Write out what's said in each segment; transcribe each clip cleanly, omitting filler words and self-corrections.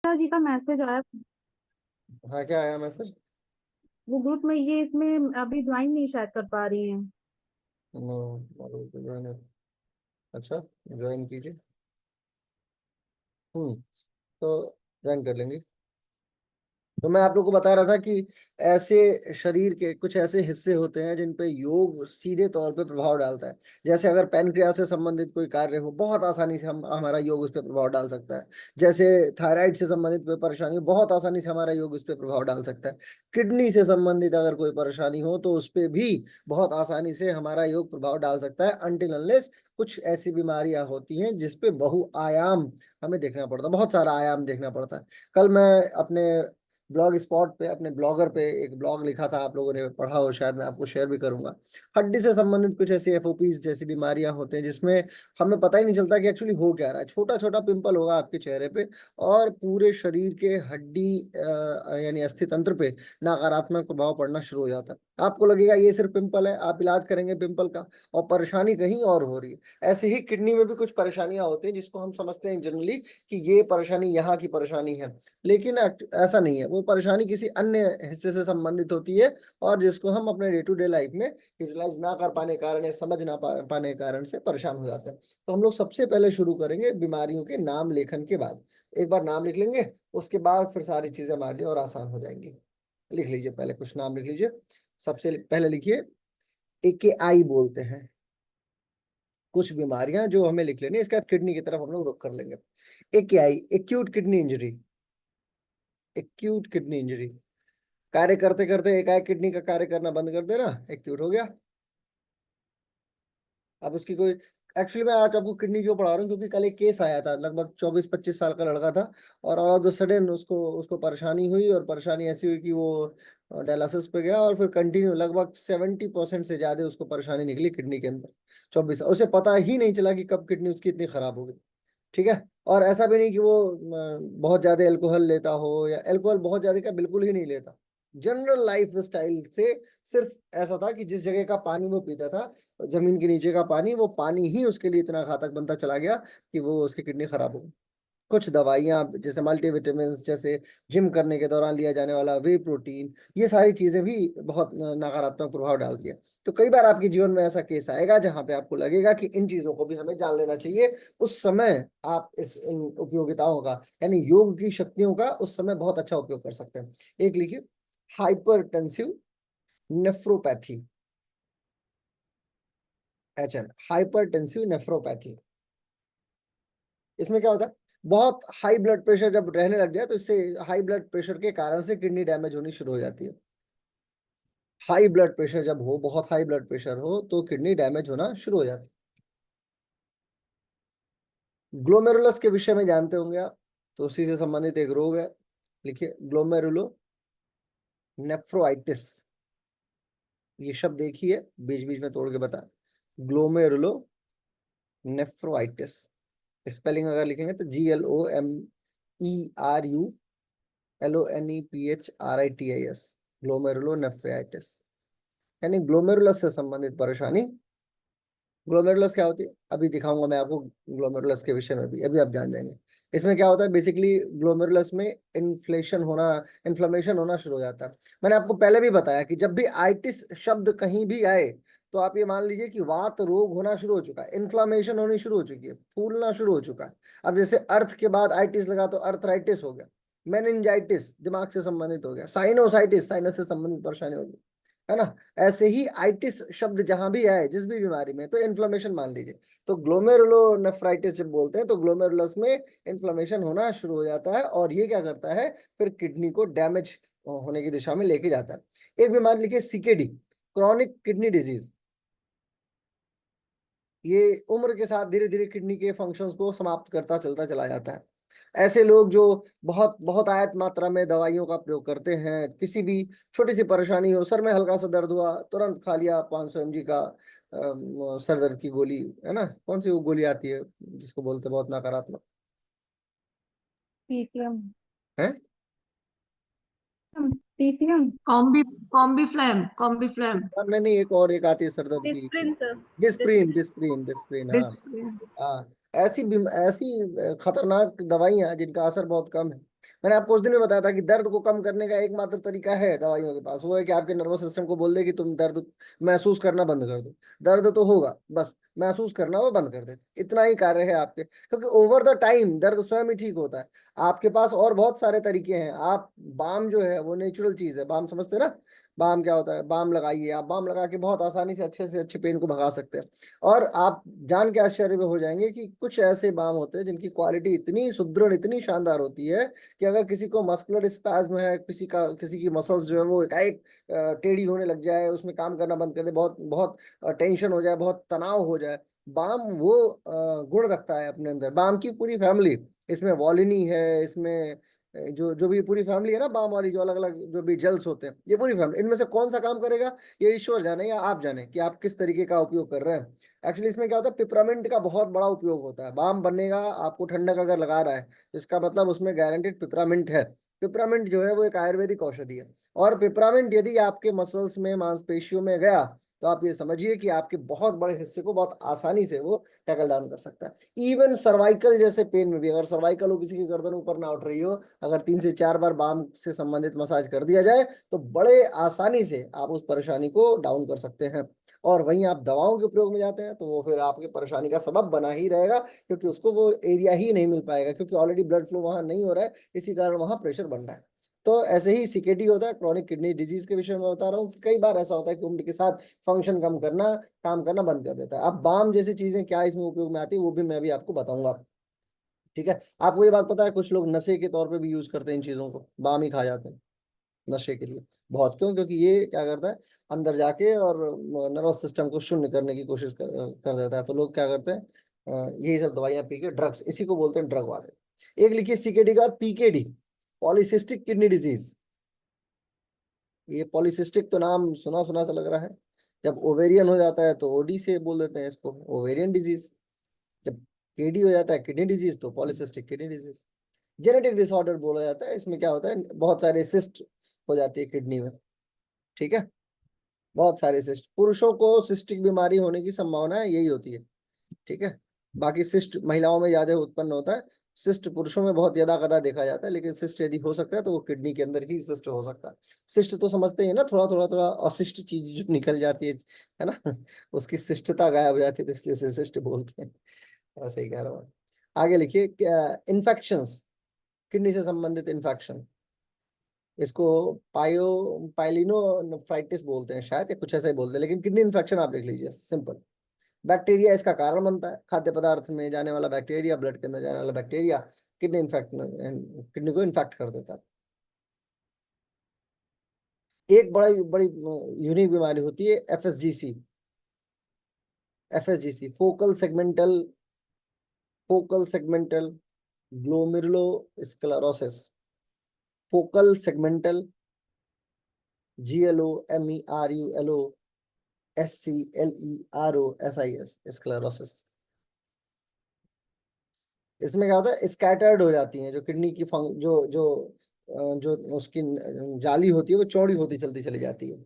जी का मैसेज आया। हाँ, क्या आया मैसेज? वो ग्रुप में ये इसमें अभी ज्वाइन नहीं शायद कर पा रही है। No, join. अच्छा, ज्वाइन कीजिए। तो ज्वाइन कर लेंगे। तो मैं आप लोग को बता रहा था कि ऐसे शरीर के कुछ ऐसे हिस्से होते हैं जिन पे योग सीधे तौर पे प्रभाव डालता है। जैसे अगर पैनक्रियास से संबंधित कोई कार्य हो, बहुत आसानी से हम हमारा योग उस पर प्रभाव डाल सकता है। जैसे थायराइड से संबंधित कोई परेशानी हो, बहुत आसानी से हमारा योग उस पर प्रभाव डाल सकता है। किडनी से संबंधित अगर कोई परेशानी हो तो उस पर भी बहुत आसानी से हमारा योग प्रभाव डाल सकता है, अनटिल अनलेस कुछ ऐसी बीमारियां होती हैं जिसपे बहुआयाम हमें देखना पड़ता है, बहुत सारा आयाम देखना पड़ता है। कल मैं अपने ब्लॉग स्पॉट पे, अपने ब्लॉगर पे एक ब्लॉग लिखा था, आप लोगों ने पढ़ा हो शायद, मैं आपको शेयर भी करूंगा। हड्डी से संबंधित कुछ ऐसी एफओपीज जैसी बीमारियां होते हैं जिसमें हमें पता ही नहीं चलता कि एक्चुअली हो क्या रहा है। छोटा छोटा पिंपल होगा आपके चेहरे पे और पूरे शरीर के हड्डी यानी अस्थि तंत्र पे नकारात्मक प्रभाव पड़ना शुरू हो जाता है। आपको लगेगा ये सिर्फ पिंपल है, आप इलाज करेंगे पिंपल का और परेशानी कहीं और हो रही है। ऐसे ही किडनी में भी कुछ परेशानियां होती हैं जिसको हम समझते हैं जनरली कि ये परेशानी यहाँ की परेशानी है, लेकिन ऐसा नहीं है। वो परेशानी किसी अन्य हिस्से से संबंधित होती है और जिसको हम अपने डे टू डे लाइफ में यूटिलाइज ना कर पाने के कारण या समझ ना पाने के कारण से परेशान हो जाते हैं। तो हम लोग सबसे पहले शुरू करेंगे बीमारियों के नाम लेखन के बाद। एक बार नाम लिख लेंगे, उसके बाद फिर सारी चीजें हमारे लिए और आसान हो जाएंगी। लिख लीजिए, पहले कुछ नाम लिख लीजिए। सबसे पहले लिखिए, AKI बोलते हैं कुछ बीमारियां जो हमें लिख लेनी है। इसके बाद किडनी की तरफ हम लोग रुख कर लेंगे। AKI, acute kidney injury. Acute kidney injury, कार्य करते करते एकाएक किडनी का कार्य करना बंद कर देना, एक्यूट हो गया। अब उसकी कोई, एक्चुअली मैं आज आपको किडनी क्यों पढ़ा रहा हूँ क्योंकि कल एक केस आया था, लगभग 24-25 साल का लड़का था और ऑल ऑफ द सडन उसको उसको परेशानी हुई और परेशानी ऐसी हुई कि वो डायलिसिस पे गया और फिर कंटिन्यू लगभग 70% से ज्यादा उसको परेशानी निकली किडनी के अंदर। 24 उसे पता ही नहीं चला कि कब किडनी उसकी इतनी खराब हो गई। ठीक है। और ऐसा भी नहीं कि वो बहुत ज्यादा अल्कोहल लेता हो, या अल्कोहल बहुत ज्यादा का बिल्कुल ही नहीं लेता। जनरल लाइफ स्टाइल से सिर्फ ऐसा था कि जिस जगह का पानी वो पीता था, जमीन के नीचे का पानी, वो पानी ही उसके लिए इतना घातक बनता चला गया कि वो उसकी किडनी खराब हो गई। कुछ दवाइयाँ जैसे मल्टीविटामिन, जैसे जिम करने के दौरान लिया जाने वाला वे प्रोटीन, ये सारी चीजें भी बहुत नकारात्मक प्रभाव डालती है। तो कई बार आपके जीवन में ऐसा केस आएगा जहां पे आपको लगेगा कि इन चीजों को भी हमें जान लेना चाहिए। उस समय आप इन उपयोगिताओं का, यानी योग की शक्तियों का उस समय बहुत अच्छा उपयोग कर सकते हैं। एक लिखिए, hypertensive nephropathy. HN, hypertensive nephropathy. इसमें क्या होता है, बहुत हाई ब्लड प्रेशर जब रहने लग जाए तो इससे हाई ब्लड प्रेशर के कारण से किडनी डैमेज होनी शुरू हो जाती है। हाई ब्लड प्रेशर जब हो, बहुत हाई ब्लड प्रेशर हो तो किडनी डैमेज होना शुरू हो जाती है। ग्लोमेरुलस के विषय में जानते होंगे आप, तो उसी से संबंधित एक रोग है। लिखिए, ग्लोमेरुलो नेफ्रोइटिस। ये शब्द देखिए, बीच बीच में तोड़ के बता। ग्लोमेरुलो नेफ्रोइटिस, स्पेलिंग अगर लिखेंगे तो GLOMERULONEPHRITIS, ग्लोमेरुलो नेफ्राइटिस, यानी ग्लोमेरुलस से संबंधित परेशानी। ग्लोमेरुलस क्या होती है अभी दिखाऊंगा मैं आपको, ग्लोमेरुलस के विषय में भी अभी आप जान जाएंगे। इसमें क्या होता है, बेसिकली ग्लोमेरुलस में इन्फ्लेशन होना, इन्फ्लेमेशन होना शुरू हो जाता है। मैंने आपको पहले भी बताया कि जब भी आइटिस शब्द कहीं भी आए तो आप ये मान लीजिए कि वात रोग होना शुरू हो चुका है, इन्फ्लामेशन होनी शुरू हो चुकी है, फूलना शुरू हो चुका है। अब जैसे अर्थ के बाद आइटिस लगा तो अर्थराइटिस हो गया, मेनिंजाइटिस दिमाग से संबंधित हो गया, साइनोसाइटिस साइनस से संबंधित परेशानी होगी, है ना। ऐसे ही आइटिस शब्द जहां भी आए जिस भी बीमारी में, तो इन्फ्लेमेशन मान लीजिए। तो ग्लोमेरुलोनेफ्राइटिस जब बोलते हैं तो ग्लोमेरुलस में इन्फ्लेमेशन होना शुरू हो जाता है और ये क्या करता है, फिर किडनी को डैमेज होने की दिशा में लेके जाता है। एक बीमारी लिखिए, CKD, क्रॉनिक किडनी डिजीज। ये उम्र के साथ धीरे धीरे किडनी के फंक्शंस को समाप्त करता चलता चला जाता है। ऐसे लोग जो बहुत बहुत आयत मात्रा में दवाइयों का प्रयोग करते हैं, किसी भी छोटी सी परेशानी हो, सर में हल्का सा दर्द हुआ, तुरंत खा लिया 500 mg का सर दर्द की गोली, है ना। कौन सी वो गोली आती है जिसको बोलते हैं बहुत नकारात्मक पीसीएम। है? पीसीएम। Combi flame. नहीं नहीं, एक और एक आती है सर दर्द की, Disprin sir. Disprin, Disprin, Disprin, हाँ। डिस्प्ले। हाँ, ऐसी ऐसी खतरनाक दवाइयां जिनका असर बहुत कम है, मैंने आपको उस दिन भी बताया था कि दर्द को कम करने का एकमात्र तरीका है दवाइयों के पास, वो है कि आपके नर्वस सिस्टम को बोल दे कि तुम दर्द महसूस करना बंद कर दो। दर्द तो होगा, बस महसूस करना वो बंद कर देते, इतना ही कार्य है आपके, क्योंकि ओवर द टाइम दर्द स्वयं ही ठीक होता है। आपके पास और बहुत सारे तरीके हैं। आप बाम जो है वो नेचुरल चीज है, बाम समझते हैं ना? बाम क्या होता है? बाम लगाइए, आप बाम लगा के बहुत आसानी से अच्छे पेन को भगा सकते हैं। और आप जान के आश्चर्य में हो जाएंगे कि कुछ ऐसे बाम होते हैं जिनकी क्वालिटी इतनी सुदृढ़, इतनी शानदार होती है कि अगर किसी को मस्कुलर स्पैज्म है, किसी की मसल्स जो है वो एकाएक टेढ़ी होने लग जाए, उसमें काम करना बंद कर दे, बहुत बहुत टेंशन हो जाए, बहुत तनाव हो जाए, बाम वो गुण रखता है अपने अंदर। बाम की पूरी फैमिली, इसमें वॉलिनी है, इसमें जो जो भी पूरी फैमिली है ना बाम वाली, जो अलग अलग जो भी जेल्स होते हैं, ये पूरी फैमिली, इनमें से कौन सा काम करेगा ये ईश्वर जाने या आप जाने कि आप किस तरीके का उपयोग कर रहे हैं। एक्चुअली इसमें क्या होता है, पिपरामिंट का बहुत बड़ा उपयोग होता है। बाम बनेगा, आपको ठंडक अगर लगा रहा है तो इसका मतलब उसमें गारंटेड पिपरामिंट है। पिपरामिंट जो है वो एक आयुर्वेदिक औषधि है। और पिपरामिंट यदि आपके मसल्स में, मांसपेशियों में गया, तो आप ये समझिए कि आपके बहुत बड़े हिस्से को बहुत आसानी से वो टैकल डाउन कर सकता है। इवन सर्वाइकल जैसे पेन में भी, अगर सर्वाइकल हो, किसी की गर्दन ऊपर ना उठ रही हो, अगर 3 से 4 बार बाम से संबंधित मसाज कर दिया जाए तो बड़े आसानी से आप उस परेशानी को डाउन कर सकते हैं। और वहीं आप दवाओं के प्रयोग में जाते हैं तो वो फिर आपकी परेशानी का सबब बना ही रहेगा, क्योंकि उसको वो एरिया ही नहीं मिल पाएगा, क्योंकि ऑलरेडी ब्लड फ्लो वहां नहीं हो रहा है, इसी कारण वहां प्रेशर बन रहा है। तो ऐसे ही सीकेडी होता है, क्रॉनिक किडनी डिजीज के विषय में बता रहा हूँ कि कई बार ऐसा होता है कि उम्र के साथ फंक्शन कम करना, काम करना बंद कर देता है। अब बाम जैसी चीजें क्या इसमें उपयोग में आती है वो भी मैं भी आपको बताऊंगा। ठीक है, आपको ये बात पता है कुछ लोग नशे के तौर पे भी यूज करते हैं इन चीजों को, बाम ही खा जाते हैं नशे के लिए। बहुत क्यों? क्योंकि ये क्या करता है, अंदर जाके और नर्वस सिस्टम को शून्य करने की कोशिश कर देता है। तो लोग क्या करते हैं, यही सब दवाइयां पी के, ड्रग्स, इसी को बोलते हैं ड्रग वाले। एक लिखिए सीकेडी का बाद पीकेडी, पॉलीसिस्टिक किडनी डिजीज। ये पॉलीसिस्टिक तो नाम सुना सुना सा लग रहा है। जब ओवेरियन हो जाता है तो ओडी से बोल देते हैं इसको, ओवेरियन डिजीज। जब केडी हो जाता है, किडनी डिजीज, तो polycystic kidney disease. Genetic disorder बोला जाता है। इसमें क्या होता है, बहुत सारे सिस्ट हो जाती है किडनी में। ठीक है, बहुत सारे सिस्ट, पुरुषों को सिस्टिक बीमारी होने की संभावना यही होती है। ठीक है, बाकी सिस्ट महिलाओं में ज्यादा उत्पन्न होता है, सिस्ट पुरुषों में बहुत ज्यादा कदा देखा जाता है, लेकिन सिस्ट यदि हो सकता है तो वो किडनी के अंदर ही सिस्ट हो सकता है। सिस्ट तो समझते हैं ना, थोड़ा थोड़ा थोड़ा अशिष्ट चीज जो निकल जाती है ना उसकी शिष्टता गायब हो जाती है, तो इसलिए उसे सिस्ट बोलते हैं। ऐसे ही कह रहा हूँ। आगे लिखिए, इन्फेक्शंस, किडनी से संबंधित इन्फेक्शन, इसको पायो पाइलिनोफ्राइटिस बोलते हैं शायद, या कुछ ऐसा ही बोलते हैं, लेकिन किडनी इन्फेक्शन आप लिख लीजिए सिंपल। बैक्टीरिया इसका कारण बनता है, खाद्य पदार्थ में जाने वाला बैक्टीरिया, ब्लड के अंदर जाने वाला बैक्टीरिया किडनी को इन्फेक्ट कर देता है। एक बड़ी बड़ी यूनिक बीमारी होती है FSGC. FSGC, focal segmental glomerulosclerosis, focal segmental, GLOMERULOSCLEROSIS sclerosis. इसमें क्या होता है, स्कैटर्ड हो जाती हैं जो किडनी की जो जो जो उसकी जाली होती है वो चौड़ी होती चलती चली जाती है।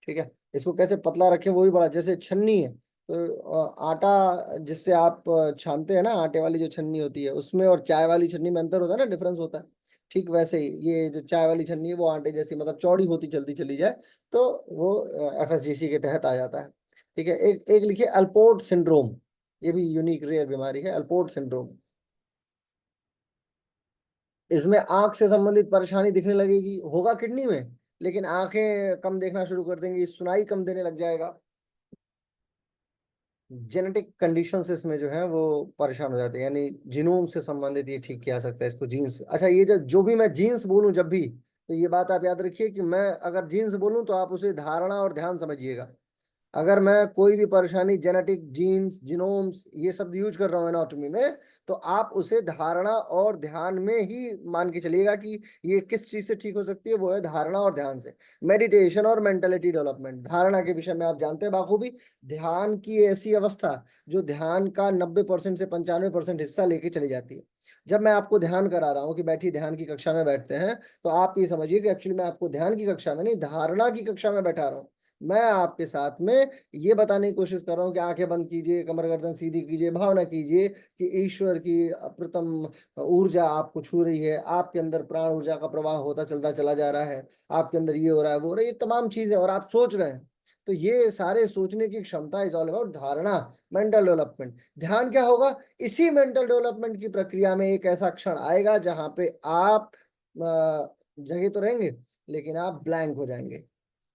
ठीक है, इसको कैसे पतला रखें वो भी बड़ा, जैसे छन्नी है तो आटा जिससे आप छानते हैं ना, आटे वाली जो छन्नी होती है उसमें और चाय वाली छन्नी में अंतर होता है ना, डिफरेंस होता है। ठीक वैसे ही ये जो चाय वाली छन्नी है वो आटे जैसी, मतलब चौड़ी होती चलती चली जाए, तो वो एफएसजीसी के तहत आ जाता है। ठीक है, एक एक लिखिए अल्पोर्ट सिंड्रोम, ये भी यूनिक रेयर बीमारी है, अल्पोर्ट सिंड्रोम। इसमें आंख से संबंधित परेशानी दिखने लगेगी, होगा किडनी में, लेकिन आंखें कम देखना शुरू कर देंगी, सुनाई कम देने लग जाएगा। जेनेटिक कंडीशंस इसमें जो है वो परेशान हो जाते हैं, यानी जीनोम से संबंधित ये ठीक किया सकता है इसको, जीन्स। अच्छा, ये जब जो भी मैं जीन्स बोलूं जब भी, तो ये बात आप याद रखिए कि मैं अगर जीन्स बोलूं तो आप उसे धारणा और ध्यान समझिएगा। अगर मैं कोई भी परेशानी जेनेटिक, जीन्स, जीनोम्स ये सब यूज कर रहा हूँ एनाटॉमी में, तो आप उसे धारणा और ध्यान में ही मान के चलिएगा कि ये किस चीज से ठीक हो सकती है, वो है धारणा और ध्यान से। मेडिटेशन और मेंटलिटी डेवलपमेंट, धारणा के विषय में आप जानते हैं बाखूबी। ध्यान की ऐसी अवस्था जो ध्यान का 90% से 95% हिस्सा लेके चली जाती है। जब मैं आपको ध्यान करा रहा हूँ कि बैठिए ध्यान की कक्षा में बैठते हैं, तो आप ये समझिए कि एक्चुअली मैं आपको ध्यान की कक्षा में नहीं, धारणा की कक्षा में बैठा रहा हूँ। मैं आपके साथ में ये बताने की कोशिश कर रहा हूँ कि आंखें बंद कीजिए, कमर गर्दन सीधी कीजिए, भावना कीजिए कि ईश्वर की अप्रतम ऊर्जा आपको छू रही है, आपके अंदर प्राण ऊर्जा का प्रवाह होता चलता चला जा रहा है, आपके अंदर ये हो रहा है वो हो रहा है, ये तमाम चीजें, और आप सोच रहे हैं। तो ये सारे सोचने की क्षमता इज ऑल अबाउट धारणा, मेंटल डेवलपमेंट। ध्यान क्या होगा? इसी मेंटल डेवलपमेंट की प्रक्रिया में एक ऐसा क्षण आएगा जहां पे आप जगह तो रहेंगे, लेकिन आप ब्लैंक हो जाएंगे।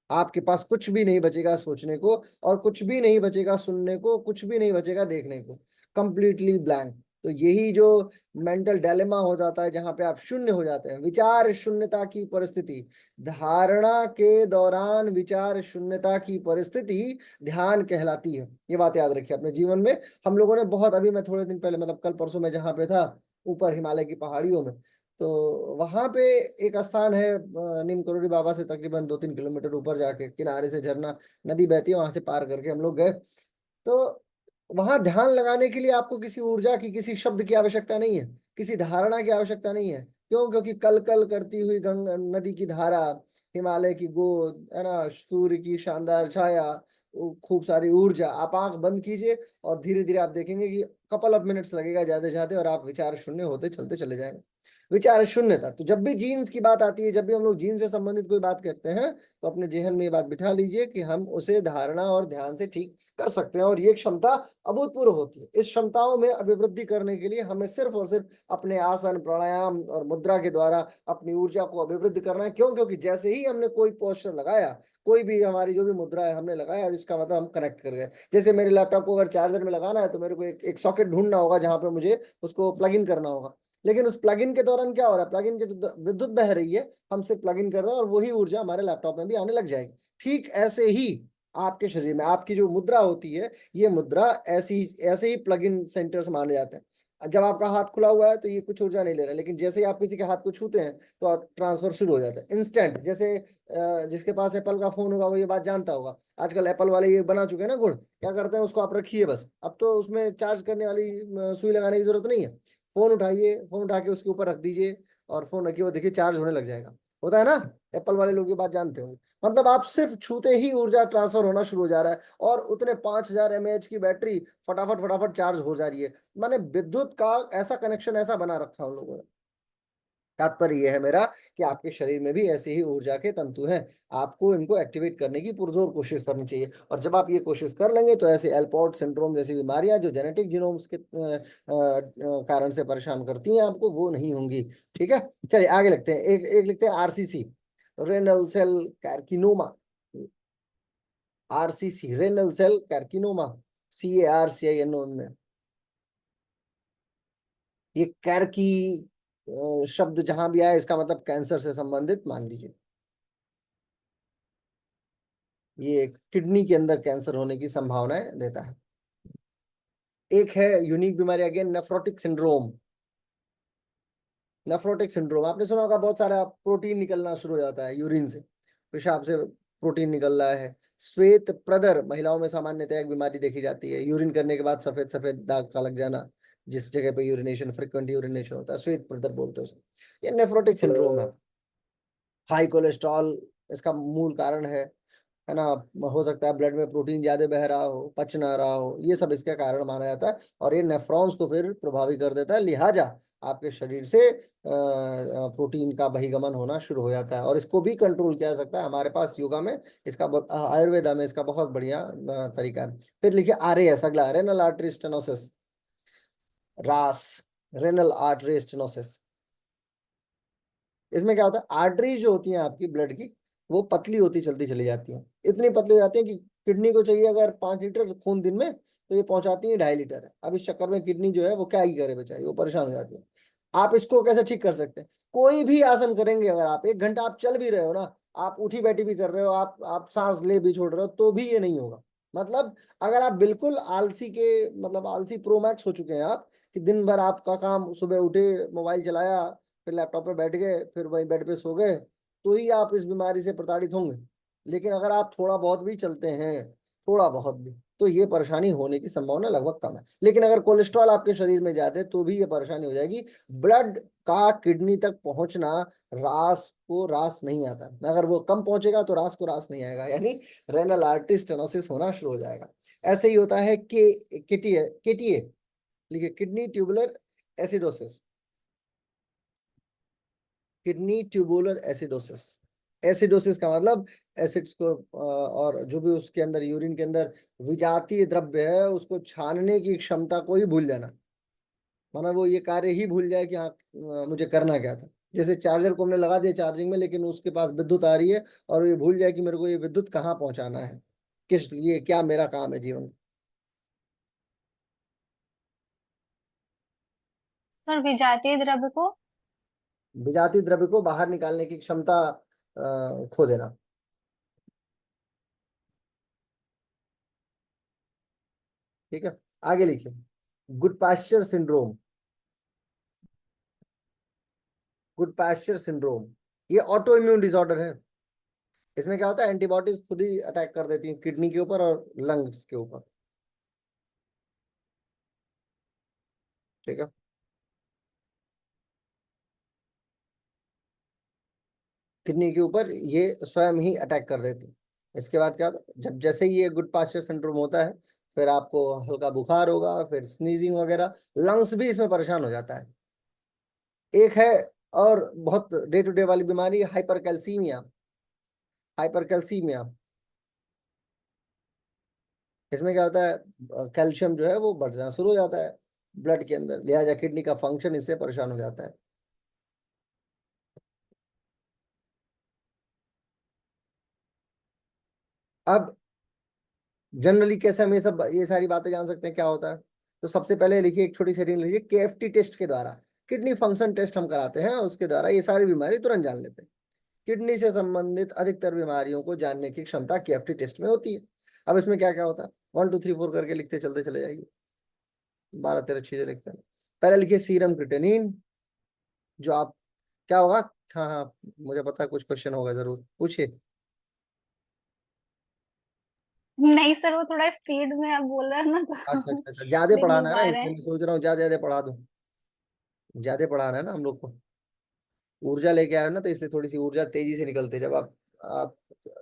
आपके पास कुछ भी नहीं बचेगा सोचने को, और कुछ भी नहीं बचेगा सुनने को, कुछ भी नहीं बचेगा देखने को, कंप्लीटली ब्लैंक। तो यही जो मेंटल डायलेमा हो जाता है, जहां पे आप शून्य हो जाते हैं, विचार शून्यता की परिस्थिति, धारणा के दौरान विचार शून्यता की परिस्थिति ध्यान कहलाती है। ये बात याद रखिए अपने जीवन में। हम लोगों ने बहुत, अभी मैं थोड़े दिन पहले, मतलब कल परसों में जहाँ पे था, ऊपर हिमालय की पहाड़ियों में, तो वहां पे एक स्थान है, नीम करोड़ी बाबा से तकरीबन 2-3 किलोमीटर ऊपर जाके किनारे से झरना नदी बहती है, वहां से पार करके हम लोग गए। तो वहां ध्यान लगाने के लिए आपको किसी ऊर्जा की, किसी शब्द की आवश्यकता नहीं है, किसी धारणा की आवश्यकता नहीं है। क्यों? क्योंकि कल कल करती हुई गंगा नदी की धारा, हिमालय की गोद, है ना, सूर्य की शानदार छाया, खूब सारी ऊर्जा। आप आंख बंद कीजिए और धीरे धीरे आप देखेंगे कि कपल ऑफ मिनट्स लगेगा ज्यादा ज्यादा, और आप विचार शून्य होते चलते चले जाएंगे। विचार शून्यता। तो जब भी जीन्स की बात आती है, जब भी हम लोग जीन्स से संबंधित कोई बात करते हैं, तो अपने जेहन में ये बात बिठा लीजिए कि हम उसे धारणा और ध्यान से ठीक कर सकते हैं, और ये क्षमता अभूतपूर्व होती है। इस क्षमताओं में अभिवृद्धि करने के लिए हमें सिर्फ और सिर्फ अपने आसन, प्राणायाम और मुद्रा के द्वारा अपनी ऊर्जा को अभिवृद्धि करना है। क्यों? क्योंकि जैसे ही हमने कोई पोस्चर लगाया, कोई भी हमारी जो भी मुद्रा है हमने लगाया, इसका मतलब हम कनेक्ट कर गए। जैसे मेरे लैपटॉप को अगर चार्जर में लगाना है, तो मेरे को एक सॉकेट ढूंढना होगा जहां पे मुझे उसको प्लग इन करना होगा। लेकिन उस प्लग इन के दौरान क्या हो रहा है? प्लग इन की विद्युत बह रही है, हम सिर्फ प्लग इन कर रहे हैं, और वही ऊर्जा हमारे लैपटॉप में भी आने लग जाएगी। ठीक ऐसे ही आपके शरीर में आपकी जो मुद्रा होती है, ये मुद्रा ऐसी ऐसे ही प्लग इन सेंटर्स माने जाते हैं। जब आपका हाथ खुला हुआ है तो ये कुछ ऊर्जा नहीं ले रहा, लेकिन जैसे ही आप किसी के हाथ को छूते हैं तो ट्रांसफर शुरू हो जाता है इंस्टेंट। जैसे जिसके पास एप्पल का फोन होगा वो ये बात जानता होगा। आजकल एप्पल वाले ये बना चुके हैं ना गुण, क्या करते हैं, उसको आप रखिए बस, अब तो उसमें चार्ज करने वाली सुई लगाने की जरूरत नहीं है। फोन उठाइए, फोन उठा के उसके ऊपर रख दीजिए, और फोन रखिए, वो देखिए चार्ज होने लग जाएगा। होता है ना? एप्पल वाले लोग ये बात जानते होंगे। मतलब आप सिर्फ छूते ही ऊर्जा ट्रांसफर होना शुरू हो जा रहा है, और उतने 5000 mAh की बैटरी फटाफट फटाफट चार्ज हो जा रही है। माने विद्युत का ऐसा कनेक्शन ऐसा बना रखा है उन लोगों ने। तात्पर्य यह है मेरा कि आपके शरीर में भी ऐसे ही ऊर्जा के तंतु हैं, आपको इनको एक्टिवेट करने की पुरजोर कोशिश करनी चाहिए। और जब आप ये कोशिश कर लेंगे, तो ऐसे एल्पॉर्ट सिंड्रोम जैसी बीमारियां जो जेनेटिक जीनोम्स के कारण से परेशान करती हैं आपको, वो नहीं होंगी। ठीक है, चलिए आगे लिखते हैं। एक एक लिखते हैं RCC, renal cell carcinoma. RCC, renal cell carcinoma, CARCINO में। ये कैर्की शब्द जहां भी आया, इसका मतलब कैंसर से संबंधित मान लीजिए। ये किडनी के अंदर कैंसर होने की संभावनाएं देता है। एक है यूनिक बीमारी again, nephrotic syndrome. Nephrotic syndrome आपने सुना होगा, बहुत सारा प्रोटीन निकलना शुरू हो जाता है यूरिन से, पेशाब से प्रोटीन निकल रहा है। श्वेत प्रदर महिलाओं में सामान्यतः एक बीमारी देखी जाती है, यूरिन करने के बाद सफेद सफेद दाग का लग जाना, जिस जगह पे यूरिनेशन, फ्रिक्वेंट यूरिनेशन होता है, श्वेत प्रदर बोलते हैं उसे। ये नेफ्रोटिक सिंड्रोम है। हाई कोलेस्ट्रॉल इसका मूल कारण है ना। हो सकता है ब्लड में प्रोटीन ज्यादा बह रहा हो, पच ना रहा हो, ये सब इसका कारण माना जाता है, और ये नेफ्रॉन्स को फिर प्रभावित कर देता है। लिहाजा आपके शरीर से प्रोटीन का बहिगमन होना शुरू हो जाता है, और इसको भी कंट्रोल किया जा सकता है। हमारे पास योगा में इसका आयुर्वेदा में इसका बहुत बढ़िया तरीका है। फिर लिखिए RAS, अगला रेनल आर्टरी स्टेनोसिस, रास, रेनल आर्टरी स्टेनोसिस। इसमें क्या होता है? आर्टरीज जो होती हैं आपकी ब्लड की, वो पतली होती चलती चली जाती हैं, इतनी पतली हो जाती है कि किडनी को चाहिए अगर 5 लीटर खून दिन में, तो ये पहुंचाती है 2.5 लीटर। अब इस चक्कर में किडनी जो है वो क्या ही करे बेचारी, वो परेशान हो जाती है। आप इसको कैसे ठीक कर सकते हैं? कोई भी आसन करेंगे, अगर आप 1 घंटा आप चल भी रहे हो ना, आप उठी बैठी भी कर रहे हो, आप सांस ले भी छोड़ रहे हो, तो भी ये नहीं होगा। मतलब अगर आप बिल्कुल आलसी के, मतलब आलसी प्रो मैक्स हो चुके हैं आप, कि दिन भर आपका काम, सुबह उठे, मोबाइल चलाया, फिर लैपटॉप पे बैठ गए, फिर वहीं बेड पे सो गए, तो ही आप इस बीमारी से प्रताड़ित होंगे। लेकिन अगर आप थोड़ा बहुत भी चलते हैं, थोड़ा बहुत भी, तो ये परेशानी होने की संभावना लगभग कम है। लेकिन अगर कोलेस्ट्रॉल आपके शरीर में ज्यादा है तो भी ये परेशानी हो जाएगी। ब्लड का किडनी तक पहुंचना रास को रास नहीं आता, अगर वो कम पहुंचेगा तो रास को रास नहीं आएगा, यानी रेनल आर्टरी स्टेनोसिस होना शुरू हो जाएगा। ऐसे ही होता है कि केटीए केटीए लिखिए, kidney tubular acidosis, kidney tubular acidosis. Acidosis का मतलब एसिड्स को और जो भी उसके अंदर यूरिन के अंदर विजातीय द्रव्य है उसको छानने की क्षमता को ही भूल जाना, माना वो ये कार्य ही भूल जाए कि हाँ मुझे करना क्या था। जैसे चार्जर को हमने लगा दिया चार्जिंग में, लेकिन उसके पास विद्युत आ रही है और ये भूल जाए कि मेरे को ये विद्युत कहाँ पहुंचाना है, किस लिए क्या मेरा काम है जीवन का। सर विजातीय द्रव्य को? विजातीय द्रव्य को बाहर निकालने की क्षमता खो देना। ठीक है, आगे लिखिए, Goodpasture syndrome. Goodpasture syndrome ये ऑटो इम्यून डिसऑर्डर है। इसमें क्या होता है, एंटीबॉडीज खुद ही अटैक कर देती हैं किडनी के ऊपर और लंग्स के ऊपर। ठीक है, किडनी के ऊपर ये स्वयं ही अटैक कर देती है। इसके बाद क्या होता है, जब जैसे ही ये गुड पास्चर सिंड्रोम होता है फिर आपको हल्का बुखार होगा, फिर स्नीजिंग वगैरह, लंग्स भी इसमें परेशान हो जाता है। एक है और बहुत डे टू डे वाली बीमारी, हाइपरकैल्सीमिया। हाइपरकैल्सीमिया इसमें क्या होता है, कैल्शियम जो है वो बढ़ जाना शुरू हो जाता है ब्लड के अंदर, लिहाजा किडनी का फंक्शन इससे परेशान हो जाता है। अब जनरली कैसे हम ये सारी बातें जान सकते हैं क्या होता है, तो सबसे पहले लिखिए, एक छोटी सेटिंग लिखिए, केएफटी टेस्ट के द्वारा, किडनी फंक्शन टेस्ट हम कराते हैं, उसके द्वारा ये सारी बीमारी तुरंत जान लेते हैं। किडनी से संबंधित अधिकतर बीमारियों को जानने की क्षमता केएफटी टेस्ट में होती है। अब इसमें क्या क्या होता है, 1 2 3 4 करके लिखते चलते चले जाइए, 12 13 चीजें लिखते हैं। पहले लिखिए सीरम क्रिएटिनिन, जो आप क्या होगा, हाँ हाँ मुझे पता है कुछ क्वेश्चन होगा, जरूर पूछिए। नहीं सर, वो थोड़ा स्पीड में आप बोल रहे हैं ना अच्छा तो अच्छा अच्छा, ज्यादा लिख नहीं पढ़ाना है ना, पा रहे इसलिए हैं। मैं सोच रहा हूँ ज्यादा ज्यादा पढ़ा दूं। ज्यादा पढ़ाना है ना हम लोग को, ऊर्जा लेके आए हो ना, तो इसलिए थोड़ी सी ऊर्जा तेजी से निकलती है। जब आप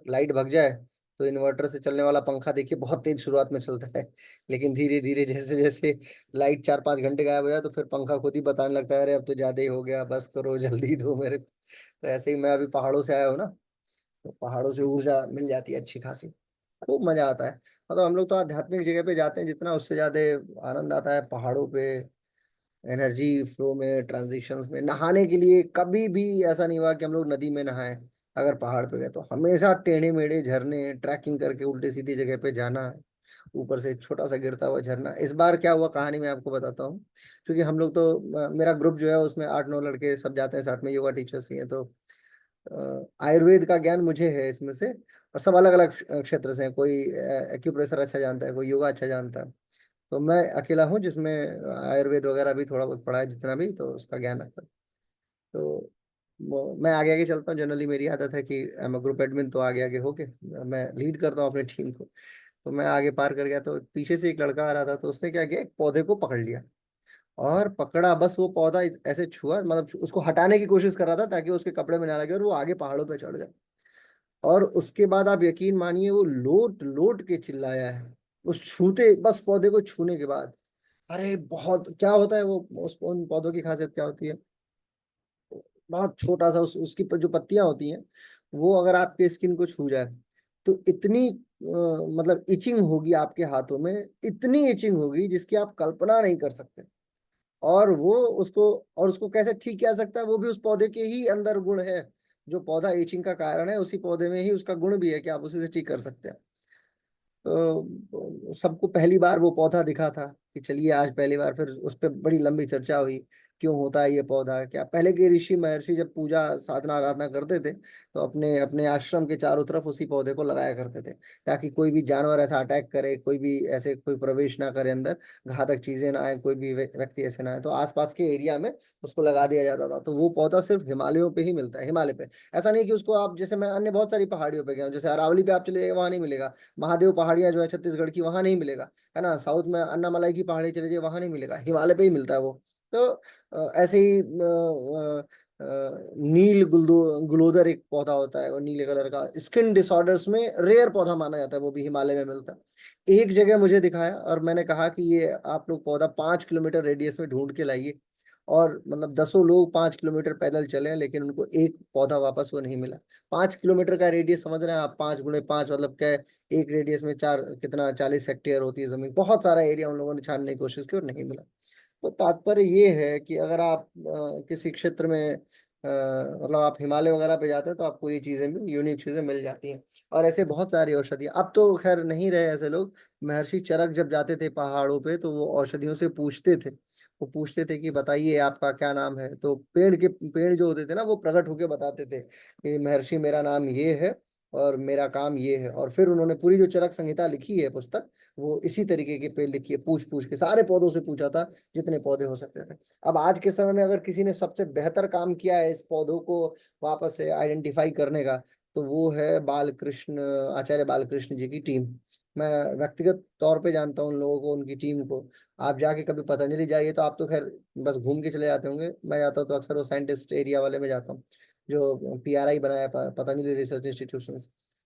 लाइट भग जाए तो इन्वर्टर से चलने वाला पंखा देखिए बहुत तेज शुरुआत में चलता है, लेकिन धीरे धीरे जैसे जैसे लाइट 4 5 घंटे गायब हो जाए तो फिर पंखा खुद ही बताने लगता है, अरे अब तो ज्यादा ही हो गया, बस करो जल्दी दो मेरे को। तो ऐसे ही मैं अभी पहाड़ों से आया हूँ ना, तो पहाड़ों से ऊर्जा मिल जाती है अच्छी खासी, खूब मजा आता है। मतलब हम लोग तो आध्यात्मिक जगह पे जाते हैं जितना, उससे ज्यादा आनंद आता है पहाड़ों पे एनर्जी फ्लो में, ट्रांजिशंस में। नहाने के लिए कभी भी ऐसा नहीं हुआ कि हम लोग नदी में नहाए, अगर पहाड़ पे गए तो हमेशा टेढ़े मेढ़े झरने, ट्रैकिंग करके उल्टी सीधी जगह पे जाना, ऊपर से एक छोटा सा गिरता हुआ झरना। इस बार क्या हुआ कहानी मैं आपको बताता हूँ, क्योंकि हम लोग तो मेरा ग्रुप जो है उसमें 8 9 लड़के सब जाते हैं साथ में, योगा टीचर्स ही हैं, तो आयुर्वेद का ज्ञान मुझे है इसमें से, और सब अलग अलग क्षेत्र से हैं, कोई एक्यूप्रेशर अच्छा जानता है, कोई योगा अच्छा जानता है, तो मैं अकेला हूँ जिसमें आयुर्वेद वगैरह भी थोड़ा बहुत पढ़ा है, जितना भी तो उसका ज्ञान रखता है। तो मैं आगे आगे चलता हूँ, जनरली मेरी आदत है कि मैं ग्रुप एडमिन, तो आगे आगे होके मैं लीड करता हूँ अपनी टीम को। तो मैं आगे पार कर गया तो पीछे से एक लड़का आ रहा था, तो उसने क्या किया, एक पौधे को पकड़ लिया और पकड़ा, बस वो पौधा ऐसे छुआ, मतलब उसको हटाने की कोशिश कर रहा था ताकि उसके कपड़े में ना लगे और वो आगे पहाड़ों पे चढ़ जाए। और उसके बाद आप यकीन मानिए वो लोट लोट के चिल्लाया है, उस छूते बस पौधे को छूने के बाद। अरे बहुत क्या होता है वो, उन पौधों की खासियत क्या होती है, बहुत छोटा सा उसकी जो पत्तियां होती हैं वो अगर आपके स्किन को छू जाए तो इतनी मतलब इचिंग होगी आपके हाथों में, इतनी इचिंग होगी जिसकी आप कल्पना नहीं कर सकते। और वो उसको, और उसको कैसे ठीक किया सकता है, वो भी उस पौधे के ही अंदर गुण है, जो पौधा इचिंग का कारण है उसी पौधे में ही उसका गुण भी है कि आप उसी से ठीक कर सकते हैं। तो सबको पहली बार वो पौधा दिखा था कि चलिए आज पहली बार, फिर उस पर बड़ी लंबी चर्चा हुई क्यों होता है ये पौधा, क्या पहले के ऋषि महर्षि जब पूजा साधना आराधना करते थे तो अपने अपने आश्रम के चारों तरफ उसी पौधे को लगाया करते थे, ताकि कोई भी जानवर ऐसा अटैक करे, कोई भी ऐसे कोई प्रवेश ना करे अंदर, घातक चीजें ना आए, कोई भी व्यक्ति ऐसे ना आए, तो आसपास के एरिया में उसको लगा दिया जाता था। तो वो पौधा सिर्फ हिमालयों पे ही मिलता है, हिमालय पे। ऐसा नहीं कि उसको आप, जैसे मैं अन्य बहुत सारी पहाड़ियों पे गया हूँ, जैसे अरावली पे आप चले जाइए वहां नहीं मिलेगा, महादेव पहाड़ियां जो है छत्तीसगढ़ की वहां नहीं मिलेगा, है ना, साउथ में अन्नामलाई की पहाड़ी चले जाइए वहां नहीं मिलेगा, हिमालय पे ही मिलता है वो। तो ऐसे ही नील गुलोदर एक पौधा होता है, वो नीले कलर का, स्किन डिसऑर्डर्स में रेयर पौधा माना जाता है, वो भी हिमालय में मिलता है। एक जगह मुझे दिखाया और मैंने कहा कि ये आप लोग पौधा 5 किलोमीटर रेडियस में ढूंढ के लाइए, और मतलब 10 लोग 5 किलोमीटर पैदल चले, लेकिन उनको एक पौधा वापस वो नहीं मिला। 5 किलोमीटर का रेडियस समझ रहे हैं आप, 5 × 5 मतलब क्या है, एक रेडियस में चार कितना 40 हेक्टेयर होती है जमीन, बहुत सारा एरिया उन लोगों ने छानने की कोशिश की और नहीं मिला। तो तात्पर्य ये है कि अगर आप किसी क्षेत्र में मतलब आप हिमालय वगैरह पे जाते हैं तो आपको ये चीजें भी, यूनिक चीजें मिल जाती हैं। और ऐसे बहुत सारी औषधियाँ, अब तो खैर नहीं रहे ऐसे लोग। महर्षि चरक जब जाते थे पहाड़ों पे तो वो औषधियों से पूछते थे, वो पूछते थे कि बताइए आपका क्या नाम है, तो पेड़ जो होते थे ना वो प्रकट होके बताते थे कि महर्षि मेरा नाम ये है और मेरा काम ये है। और फिर उन्होंने पूरी जो चरक संहिता लिखी है पुस्तक, वो इसी तरीके के पेड़ लिखी है, पूछ पूछ के सारे पौधों से पूछा था जितने पौधे हो सकते थे। अब आज के समय में अगर किसी ने सबसे बेहतर काम किया है इस पौधों को वापस से आइडेंटिफाई करने का, तो वो है बालकृष्ण, आचार्य बालकृष्ण जी की टीम। मैं व्यक्तिगत तौर पे जानता हूँ उन लोगों को, उनकी टीम को। आप जाके कभी पतंजलि जाइए, तो आप तो खैर बस घूम के चले जाते होंगे, मैं जाता हूँ तो अक्सर वो साइंटिस्ट एरिया वाले में जाता हूँ, जो PRI बनाया पतंजलि रिसर्च इंस्टीट्यूशन।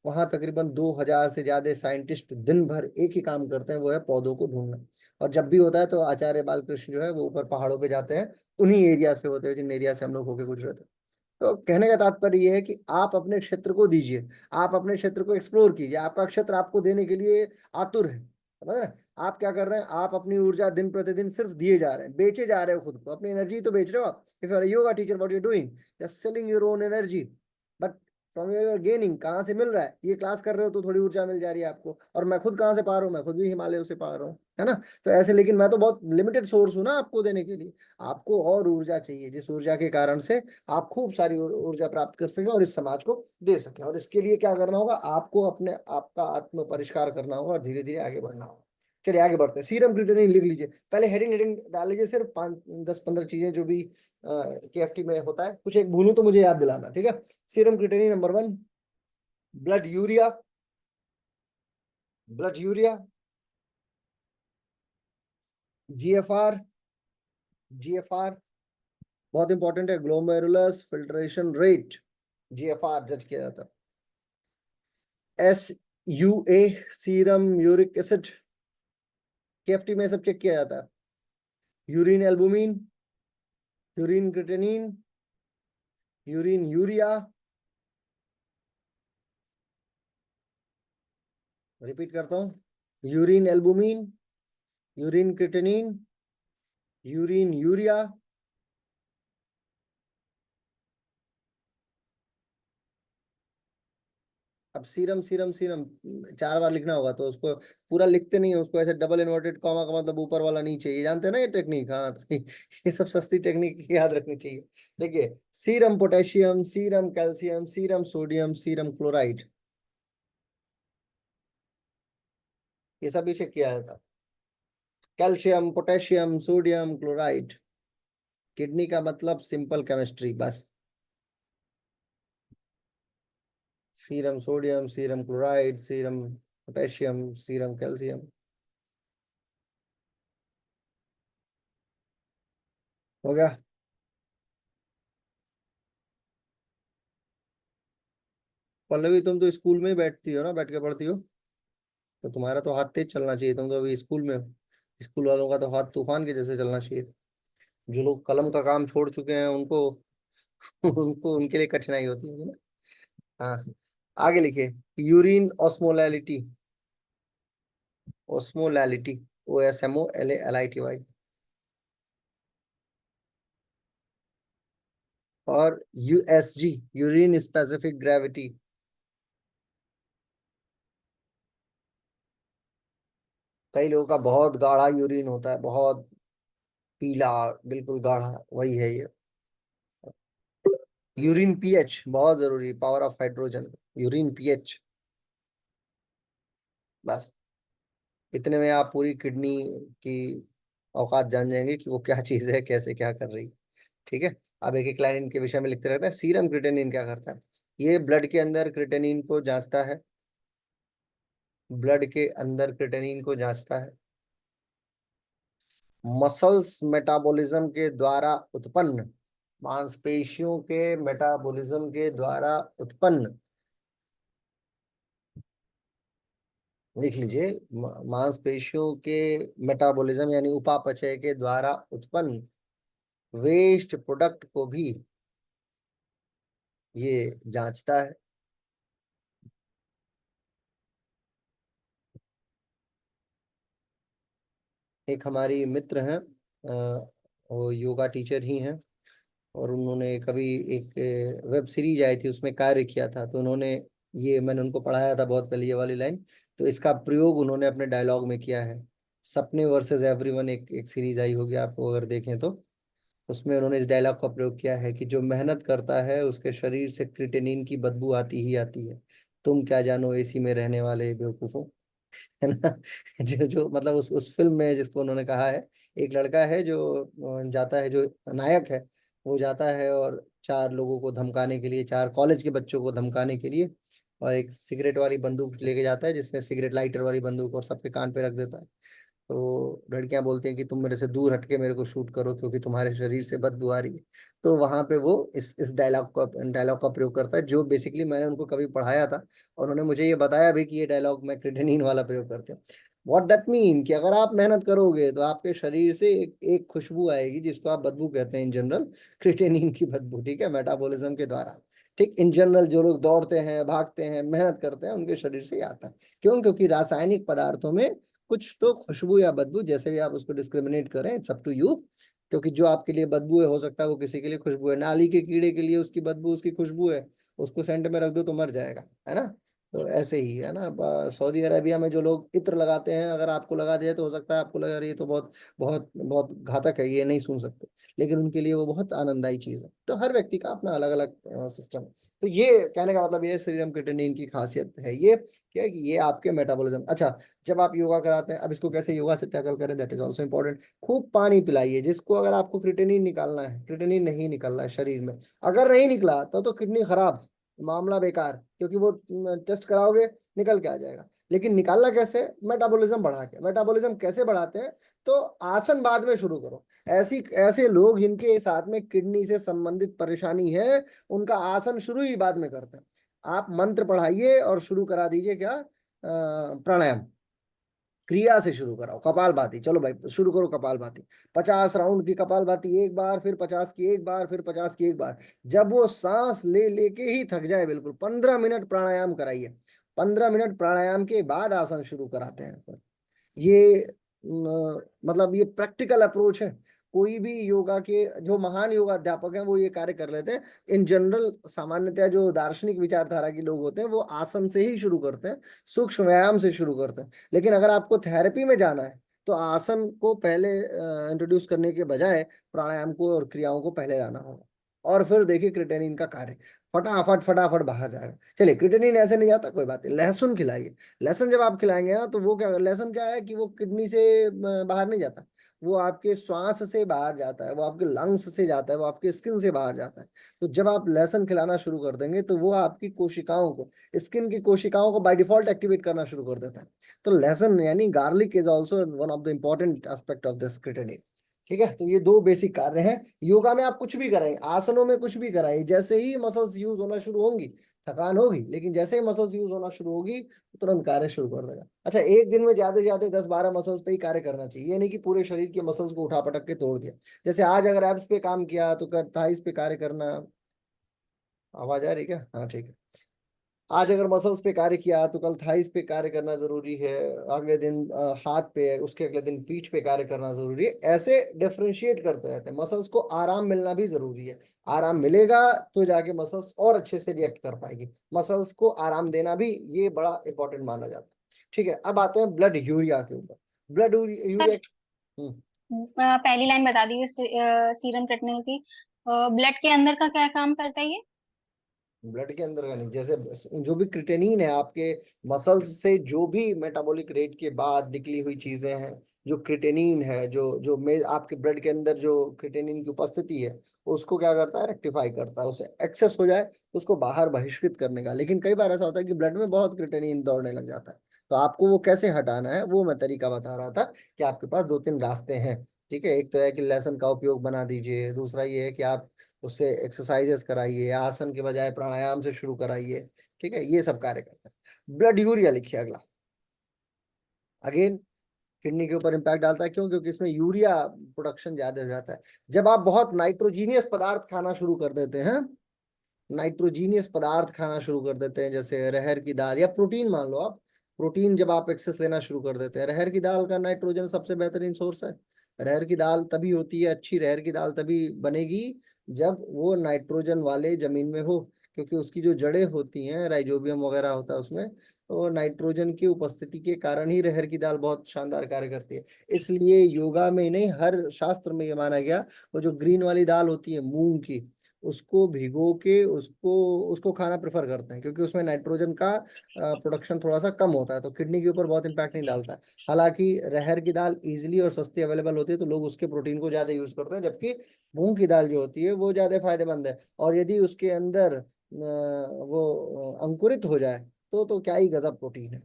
वहाँ तकरीबन 2000 से ज्यादा साइंटिस्ट दिन भर एक ही काम करते हैं, वो है पौधों को ढूंढना। और जब भी होता है तो आचार्य बालकृष्ण जो है वो ऊपर पहाड़ों पे जाते हैं, उन्हीं एरिया से होते हैं जिन एरिया से हम लोग होके गुजरे थे। तो कहने का तात्पर्य ये है कि आप अपने क्षेत्र को दीजिए, आप अपने क्षेत्र को एक्सप्लोर कीजिए, आपका क्षेत्र आपको देने के लिए आतुर है, समझ रहे हैं? आप क्या कर रहे हैं, आप अपनी ऊर्जा दिन प्रतिदिन सिर्फ दिए जा रहे हैं, बेचे जा रहे हो खुद को, अपनी एनर्जी तो बेच रहे हो आप। If you are yoga teacher, what you doing, just selling your own energy, but from your gaining, कहाँ से मिल रहा है, ये क्लास कर रहे हो तो थोड़ी ऊर्जा मिल जा रही है आपको, और मैं खुद कहाँ से पा रहा हूँ, मैं खुद भी हिमालय से पा रहा हूँ, है ना। तो ऐसे, लेकिन मैं तो बहुत लिमिटेड सोर्स हूँ ना आपको देने के लिए। आपको और ऊर्जा चाहिए, जिस ऊर्जा के कारण से आप खूब सारी ऊर्जा प्राप्त कर सकें और इस समाज को दे सकें। और इसके लिए क्या करना होगा, आपको अपने आपका आत्म परिष्कार करना होगा और धीरे धीरे आगे बढ़ना होगा। चलिए आगे बढ़ते हैं। सीरम क्रिएटिनिन लिख लीजिए, पहले हेडिंग हेडिंग डाल लीजिए, सिर्फ 5 10 15 चीजें जो भी KFT में होता है, कुछ एक भूलूं तो मुझे याद दिलाना, ठीक है। Serum creatinine number 1, blood urea, blood urea, GFR, GFR बहुत इंपॉर्टेंट है, ग्लोमेरुलस फिल्ट्रेशन रेट, GFR जज किया जाता है। SUA, serum uric acid, KFT में सब चेक किया जाता है। Urine albumin, urine creatinine, urine urea, repeat करता हूँ, urine albumin, urine creatinine, urine urea. अब सीरम सीरम सीरम 4 बार लिखना होगा, तो उसको पूरा लिखते नहीं है, उसको ऐसे डबल इन्वर्टेड कॉमा का मतलब ऊपर वाला नीचे, ये जानते हैं ना ये टेक्निक, हाँ तो ये सब सस्ती टेक्निक याद रखनी चाहिए। देखिए, serum potassium, serum calcium, serum sodium, serum chloride, ये सब भी चेक किया जाता है। Calcium, potassium, sodium, chloride. Kidney का मतलब सिंपल केमिस्ट्री बस, serum sodium, serum chloride, serum potassium, serum calcium. हो गया। पल्लवी, तुम तो स्कूल में ही बैठती हो ना, बैठ के पढ़ती हो, तो तुम्हारा तो हाथ तेज चलना चाहिए, तुम तो अभी स्कूल में हो। स्कूल वालों का तो हाथ तूफान के जैसे चलना चाहिए। जो लोग कलम का काम छोड़ चुके हैं उनको उनको उनके लिए कठिनाई होती है ना। हाँ, आगे लिखिए, यूरिन ऑस्मोलैलिटी, ऑस्मोलैलिटी, OSMOLALITY। और USG, यूरिन स्पेसिफिक ग्रेविटी। कई लोगों का बहुत गाढ़ा यूरिन होता है, बहुत पीला, बिल्कुल गाढ़ा, वही है ये। यूरिन पीएच बहुत जरूरी, power of hydrogen, urine pH. बस इतने में आप पूरी किडनी की औकात जान जाएंगे कि वो क्या चीज है, कैसे क्या कर रही है। ठीक है, अब एक एक लाइन इनके विषय में लिखते रहते हैं। सीरम क्रिटेनिन क्या करता है? ये ब्लड के अंदर क्रिटेनिन को जांचता है, ब्लड के अंदर क्रिटेनिन को जांचता है। मसल्स मेटाबॉलिज्म के द्वारा उत्पन्न, मांसपेशियों के मेटाबॉलिज्म के द्वारा उत्पन्न, लिख लीजिए, मांसपेशियों के मेटाबॉलिज्म यानी उपापचय के द्वारा उत्पन्न वेस्ट प्रोडक्ट को भी ये जांचता है। एक हमारी मित्र हैं, वो योगा टीचर ही हैं, और उन्होंने कभी एक वेब सीरीज आई थी उसमें कार्य किया था, तो उन्होंने, ये मैंने उनको पढ़ाया था बहुत पहले ये वाली लाइन, तो इसका प्रयोग उन्होंने अपने डायलॉग में किया है। सपने वर्सेस एवरीवन एक एक सीरीज आई होगी, आपको अगर देखें तो उसमें उन्होंने इस डायलॉग का प्रयोग किया है कि जो मेहनत करता है उसके शरीर से क्रिटेनिन की बदबू आती ही आती है, तुम क्या जानो एसी में रहने वाले बेवकूफों, है ना। जो जो मतलब उस फिल्म में जिसको उन्होंने कहा है, एक लड़का है जो जाता है, जो नायक है, वो जाता है और चार लोगों को धमकाने के लिए, चार कॉलेज के बच्चों को धमकाने के लिए, और एक सिगरेट वाली बंदूक लेके जाता है, जिसमें सिगरेट लाइटर वाली बंदूक, और सबके कान पे रख देता है। तो लड़कियां बोलती हैं कि तुम मेरे से दूर हटके मेरे को शूट करो क्योंकि तुम्हारे शरीर से बदबू आ रही है। तो वहां पे वो इस डायलॉग का प्रयोग करता है, जो बेसिकली मैंने उनको कभी पढ़ाया था, और उन्होंने मुझे ये बताया भी कि ये डायलॉग मैं क्रिटेनिन वाला प्रयोग करते हैं। व्हाट दैट मीन कि अगर आप मेहनत करोगे तो आपके शरीर से एक खुशबू आएगी जिसको आप बदबू कहते हैं इन जनरल, क्रिटेनिन की बदबू। ठीक है, मेटाबॉलिज्म के द्वारा। ठीक, इन जनरल जो लोग दौड़ते हैं, भागते हैं, मेहनत करते हैं, उनके शरीर से ही आता है। क्यों? क्योंकि रासायनिक पदार्थों में कुछ तो खुशबू या बदबू, जैसे भी आप उसको डिस्क्रिमिनेट करें, इट्स अप टू यू। क्योंकि जो आपके लिए बदबू है, हो सकता है वो किसी के लिए खुशबू है। नाली के कीड़े के लिए उसकी बदबू उसकी खुशबू है, उसको सेंट में रख दो तो मर जाएगा, है ना। तो ऐसे ही है ना, सऊदी अरेबिया में जो लोग इत्र लगाते हैं, अगर आपको लगा दिया तो हो सकता है आपको लगा रही है तो बहुत बहुत बहुत घातक है, ये नहीं सुन सकते, लेकिन उनके लिए वो बहुत आनंददायी चीज है। तो हर व्यक्ति का अपना अलग अलग सिस्टम है। तो ये कहने का मतलब ये सीरम क्रिएटिनिन की खासियत है, ये क्या है कि ये आपके मेटाबॉलिज्म। अच्छा, जब आप योगा कराते हैं, अब इसको कैसे योगा से टैकल करें, दैट इज ऑल्सो इम्पोर्टेंट। खूब पानी पिलाइए, जिसको अगर आपको क्रिएटिनिन निकालना है, क्रिएटिनिन नहीं निकलना है शरीर में, अगर नहीं निकला तो किडनी खराब, मामला बेकार, क्योंकि वो टेस्ट कराओगे निकल के आ जाएगा। लेकिन निकालना कैसे? मेटाबॉलिज्म बढ़ा के। मेटाबॉलिज्म कैसे बढ़ाते हैं? तो आसन बाद में शुरू करो। ऐसी ऐसे लोग जिनके साथ में किडनी से संबंधित परेशानी है, उनका आसन शुरू ही बाद में करते हैं। आप मंत्र पढ़ाइए और शुरू करा दीजिए क्या, प्राणायाम, क्रिया से शुरू कराओ। कपालभाति, चलो भाई शुरू करो कपालभाति, 50 राउंड की कपालभाति एक बार, फिर 50 की एक बार, फिर 50 की एक बार। जब वो सांस ले लेके ही थक जाए, बिल्कुल 15 मिनट प्राणायाम कराइए। 15 मिनट प्राणायाम के बाद आसन शुरू कराते हैं फिर। ये मतलब ये प्रैक्टिकल अप्रोच है। कोई भी योगा के जो महान योगा अध्यापक हैं वो ये कार्य कर लेते हैं। इन जनरल सामान्यतः जो दार्शनिक विचारधारा के लोग होते हैं वो आसन से ही शुरू करते हैं, सूक्ष्म व्यायाम से शुरू करते हैं। लेकिन अगर आपको थेरेपी में जाना है तो आसन को पहले इंट्रोड्यूस करने के बजाय प्राणायाम को और क्रियाओं को पहले लाना होगा, और फिर देखिए क्रिटेनिन का कार्य फटाफट फटाफट बाहर जाएगा। चलिए, क्रिटेनिन ऐसे नहीं जाता, कोई बात नहीं, लहसुन खिलाइए। लहसुन जब आप खिलाएंगे ना तो वो क्या, लहसुन क्या है कि वो किडनी से बाहर नहीं जाता, वो आपके श्वास से बाहर जाता है, वो आपके लंग्स से जाता है, वो आपके स्किन से बाहर जाता है। तो जब आप लहसुन खिलाना शुरू कर देंगे तो वो आपकी कोशिकाओं को, स्किन की कोशिकाओं को बाय डिफॉल्ट एक्टिवेट करना शुरू कर देता है। तो लहसुन यानी garlic is also one of the important aspect of this creatinine. ठीक है, तो ये दो बेसिक कार्य हैं। योगा में आप कुछ भी कराएं, आसनों में कुछ भी कराएं, जैसे ही मसल्स यूज होना शुरू होंगी थकान होगी, लेकिन जैसे ही मसल्स यूज होना शुरू होगी तुरंत कार्य शुरू कर देगा। अच्छा, एक दिन में ज्यादा से ज्यादा 10-12 मसल्स पे ही कार्य करना चाहिए, ये नहीं कि पूरे शरीर के मसल्स को उठा पटक के तोड़ दिया। जैसे आज अगर एब्स पे काम किया तो कर थाइस पे कार्य करना। आवाज आ रही क्या? हाँ ठीक है। आज अगर मसल्स पे कार्य किया तो कल थाइस पे कार्य करना जरूरी है, अगले दिन हाथ पे, उसके अगले दिन पीठ पे कार्य करना जरूरी है। ऐसे डिफरेंशिएट करते रहते हैं। मसल्स को आराम मिलना भी जरूरी है, आराम मिलेगा तो जाके मसल्स और अच्छे से रिएक्ट कर पाएगी। मसल्स को आराम देना भी ये बड़ा इंपॉर्टेंट माना जाता है। ठीक है, अब आते हैं ब्लड यूरिया के ऊपर। Blood urea. सर हम्म। पहली लाइन बता दीजिए सीरम क्रिएटिनिन की। ब्लड के अंदर का क्या काम करता है ये? ब्लड के अंदर का नहीं, जैसे जो भी क्रिटेनिन है आपके मसल्स से, जो भी मेटाबॉलिक रेट के बाद निकली हुई चीजें हैं, जो क्रिटेनिन है, जो जो में आपके ब्लड के अंदर जो क्रिटेनिन की उपस्थिति है, उसको क्या करता है, रेक्टिफाई करता है। उसे एक्सेस हो जाए तो उसको बाहर बहिष्कृत करने का। लेकिन कई बार ऐसा होता है कि ब्लड में बहुत क्रिटेनिन दौड़ने लग जाता है, तो आपको वो कैसे हटाना है वो मैं तरीका बता रहा था कि आपके पास दो तीन रास्ते हैं। ठीक है, एक तो है कि लहसुन का उपयोग बना दीजिए, दूसरा ये है कि आप उससे एक्सरसाइजेस कराइए, आसन के बजाय प्राणायाम से शुरू कराइए। ठीक है, ये सब कार्य करता है। ब्लड यूरिया लिखिए अगला। अगेन किडनी के ऊपर इम्पैक्ट डालता है। क्यों? क्योंकि इसमें यूरिया प्रोडक्शन ज्यादा हो जाता है। जब आप बहुत नाइट्रोजीनियस पदार्थ खाना शुरू कर देते हैं, नाइट्रोजीनियस पदार्थ खाना शुरू कर देते हैं, जैसे रहर की दाल या प्रोटीन, मान लो आप प्रोटीन जब आप एक्सेस लेना शुरू कर देते हैं, रहर की दाल का नाइट्रोजन सबसे बेहतरीन सोर्स है। रहर की दाल तभी होती है, अच्छी रहर की दाल तभी बनेगी जब वो नाइट्रोजन वाले जमीन में हो, क्योंकि उसकी जो जड़ें होती हैं, राइजोबियम वगैरह होता है उसमें, तो नाइट्रोजन की उपस्थिति के कारण ही रहर की दाल बहुत शानदार कार्य करती है। इसलिए योगा में नहीं, हर शास्त्र में ये माना गया, वो जो ग्रीन वाली दाल होती है मूंग की, उसको भिगो के उसको उसको खाना प्रेफर करते हैं, क्योंकि उसमें नाइट्रोजन का प्रोडक्शन थोड़ा सा कम होता है, तो किडनी के ऊपर बहुत इंपैक्ट नहीं डालता है। हालांकि रहर की दाल इजीली और सस्ती अवेलेबल होती है, तो लोग उसके प्रोटीन को ज्यादा यूज करते हैं, जबकि मूंग की दाल जो होती है वो ज्यादा फायदेमंद है। और यदि उसके अंदर वो अंकुरित हो जाए तो क्या ही गजब प्रोटीन है।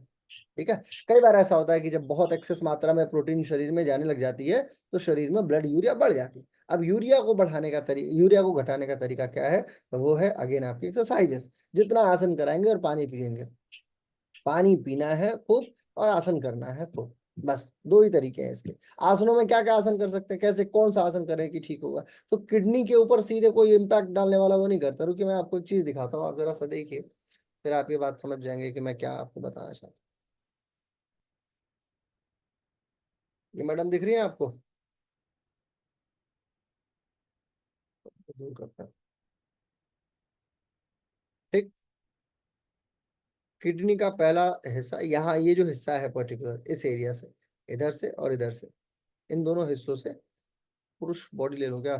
ठीक है। कई बार ऐसा होता है कि जब बहुत एक्सेस मात्रा में प्रोटीन शरीर में जाने लग जाती है, तो शरीर में ब्लड यूरिया बढ़ जाती है। अब यूरिया को बढ़ाने का तरीका, यूरिया को घटाने का तरीका क्या है? वो है अगेन आपकी एक्सरसाइजेस। जितना आसन कराएंगे और पानी पिएंगे, पानी पीना है खूब और आसन करना है खूब, बस दो ही तरीके हैं इसके। आसनों में क्या क्या आसन कर सकते हैं, कैसे कौन सा आसन करें कि ठीक होगा? तो किडनी के ऊपर सीधे कोई इम्पैक्ट डालने वाला वो नहीं करता। रुकिए मैं आपको एक चीज दिखाता हूँ, आप जरा सा देखिए, फिर आप ये बात समझ जाएंगे कि मैं क्या आपको बताना चाहता हूँ। ये मैडम दिख रही है आपको? दूर करता है। ठीक। किडनी का पहला हिस्सा यहाँ, ये जो हिस्सा है पर्टिकुलर इस एरिया से, इधर से और इधर से, इन दोनों हिस्सों से पुरुष बॉडी ले लूं क्या?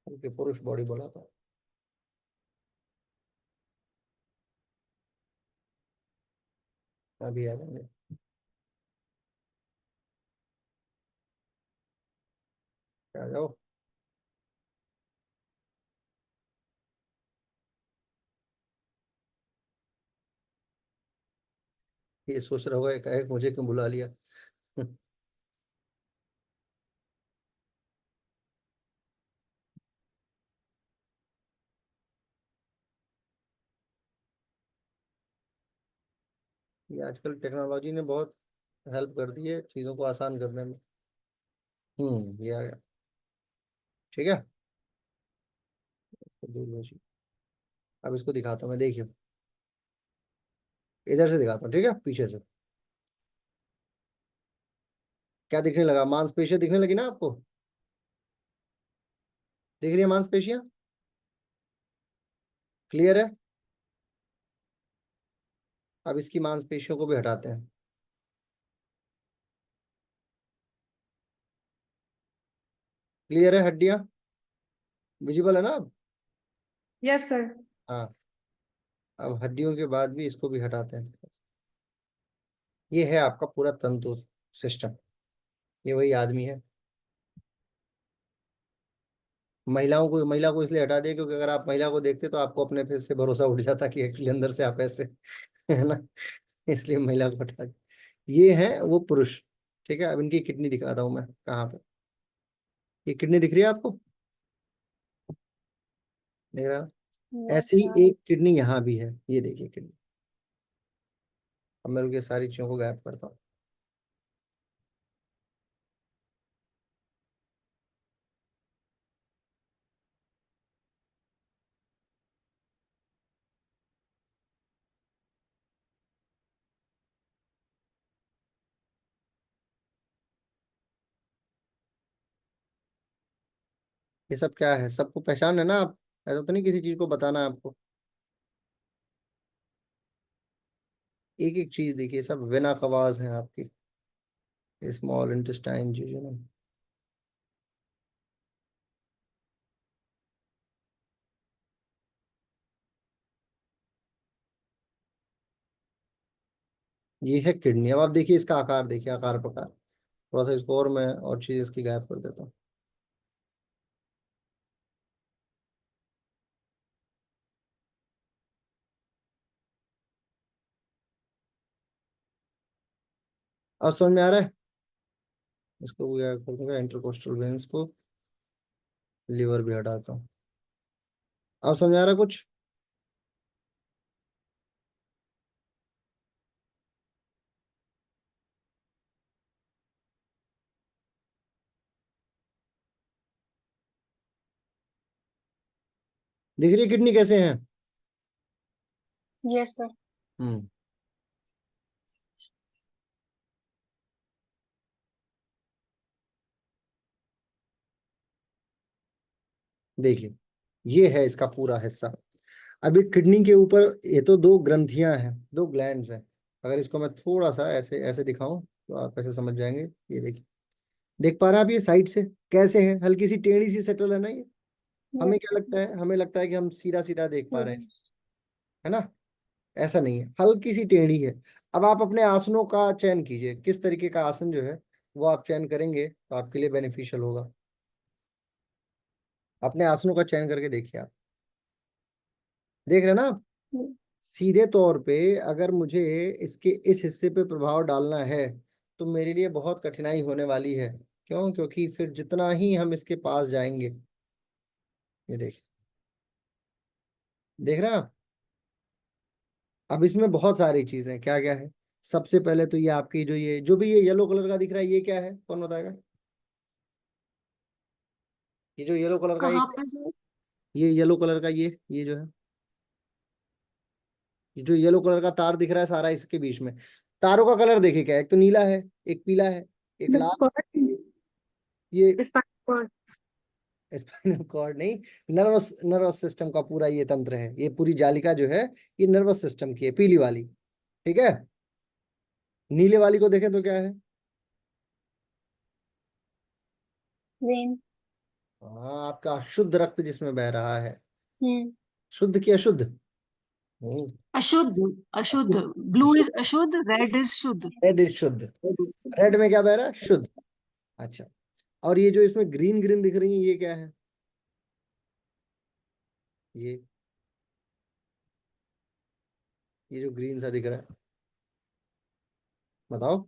उनके पुरुष बॉडी बोला था। अभी आ जाएंगे, आ जाओ। ये सोच रहा होगा एक मुझे क्यों बुला लिया। ये आजकल टेक्नोलॉजी ने बहुत हेल्प कर दी है चीजों को आसान करने में। ये आ गया। ठीक है, तो दूर हो जी। अब इसको दिखाता हूँ मैं, देखिए इधर से दिखाता हूँ, ठीक है, पीछे से। क्या दिखने लगा? मांसपेशियां दिखने लगी ना आपको? दिख रही है मांसपेशियां? क्लियर है? अब इसकी मांसपेशियों को भी हटाते हैं। क्लियर है? हड्डियां विजिबल है ना अब? Yes sir. हाँ। अब हड्डियों के बाद भी इसको भी हटाते हैं। ये है आपका पूरा तंतु सिस्टम। ये वही आदमी है। महिला को इसलिए हटा दिया क्योंकि अगर आप महिला को देखते तो आपको अपने फेस से भरोसा उठ जाता कि एक्चुअली अंदर से आप ऐसे है ना, इसलिए महिला को हटा दिया। ये है वो पुरुष। ठीक है, अब इनकी किडनी दिखाता हूँ मैं कहाँ पे। ये किडनी दिख रही है आपको? देख रहा? यस ऐसे ही सर। एक किडनी यहाँ भी है, ये देखिए किडनी। अब मैं उनकी सारी चीजों को गायब करता हूँ। ये सब क्या है, सबको पहचान है ना आप? ऐसा तो नहीं किसी चीज को बताना है आपको? एक एक चीज देखिए, सब विना आवाज है आपकी। Small intestine jejunum. ये है किडनी। अब आप देखिए इसका आकार, देखिए आकार प्रकार। थोड़ा सा इसको और मैं और चीज इसकी गायब कर देता हूँ। अब समझ में आ रहा है? इसको भी गायब कर दूंगा, इंटरकोस्टल वेन्स को, लीवर भी हटाता हूँ। अब समझ में आ रहा है कुछ? दिख रही है किडनी कैसे है? Yes sir. हम्म। देखिए ये है इसका पूरा हिस्सा। अभी किडनी के ऊपर ये तो दो ग्रंथियां हैं, दो ग्लैंड्स हैं। अगर इसको मैं थोड़ा सा ऐसे ऐसे दिखाऊं तो आप ऐसे समझ जाएंगे। ये देखिए, देख पा रहे हैं आप? ये साइड से कैसे है, हल्की सी टेढ़ी सी सेटल है ना ये। हमें क्या यस लगता है, हमें लगता है कि हम सीधा सीधा देख पा रहे हैं, सर। है ना? ऐसा नहीं है, हल्की सी टेढ़ी है। अब आप अपने आसनों का चयन कीजिए, किस तरीके का आसन जो है वो आप चयन करेंगे तो आपके लिए बेनिफिशियल होगा। अपने आसनों का चयन करके देखिए आप। देख रहे हैं ना आप? सीधे तौर पे अगर मुझे इसके इस हिस्से पे प्रभाव डालना है तो मेरे लिए बहुत कठिनाई होने वाली है। क्यों? क्योंकि फिर जितना ही हम इसके पास जाएंगे, ये देख रहे हैं आप? अब इसमें बहुत सारी चीजें, क्या क्या है। सबसे पहले तो ये आपकी जो भी ये येलो कलर का दिख रहा है, ये क्या है, कौन बताएगा? ये जो येलो कलर का कहाँ पे सर? ये येलो कलर का ये जो है, ये जो येलो कलर का तार दिख रहा है सारा इसके बीच में, तारों का कलर देखिए क्या है, एक तो नीला है, एक पीला है, एक लाल। ये स्पाइनल कॉर्ड। स्पाइनल कॉर्ड नहीं, नर्वस नर्वस सिस्टम का पूरा ये तंत्र है। ये पूरी जालिका जो है ये नर्वस सिस्टम की है, पीली वाली। ठीक है। नीले वाली को देखें तो क्या है? वेन। हाँ, आपका शुद्ध रक्त जिसमें बह रहा है। हम्म। शुद्ध की अशुद्ध? हम्म, अशुद्ध। अशुद्ध। ब्लू इज अशुद्ध, रेड इज शुद्ध। रेड इज शुद्ध। रेड में क्या बह रहा है? शुद्ध। अच्छा। और ये जो इसमें ग्रीन ग्रीन दिख रही है ये क्या है? ये ये जो ग्रीन सा दिख रहा है, बताओ।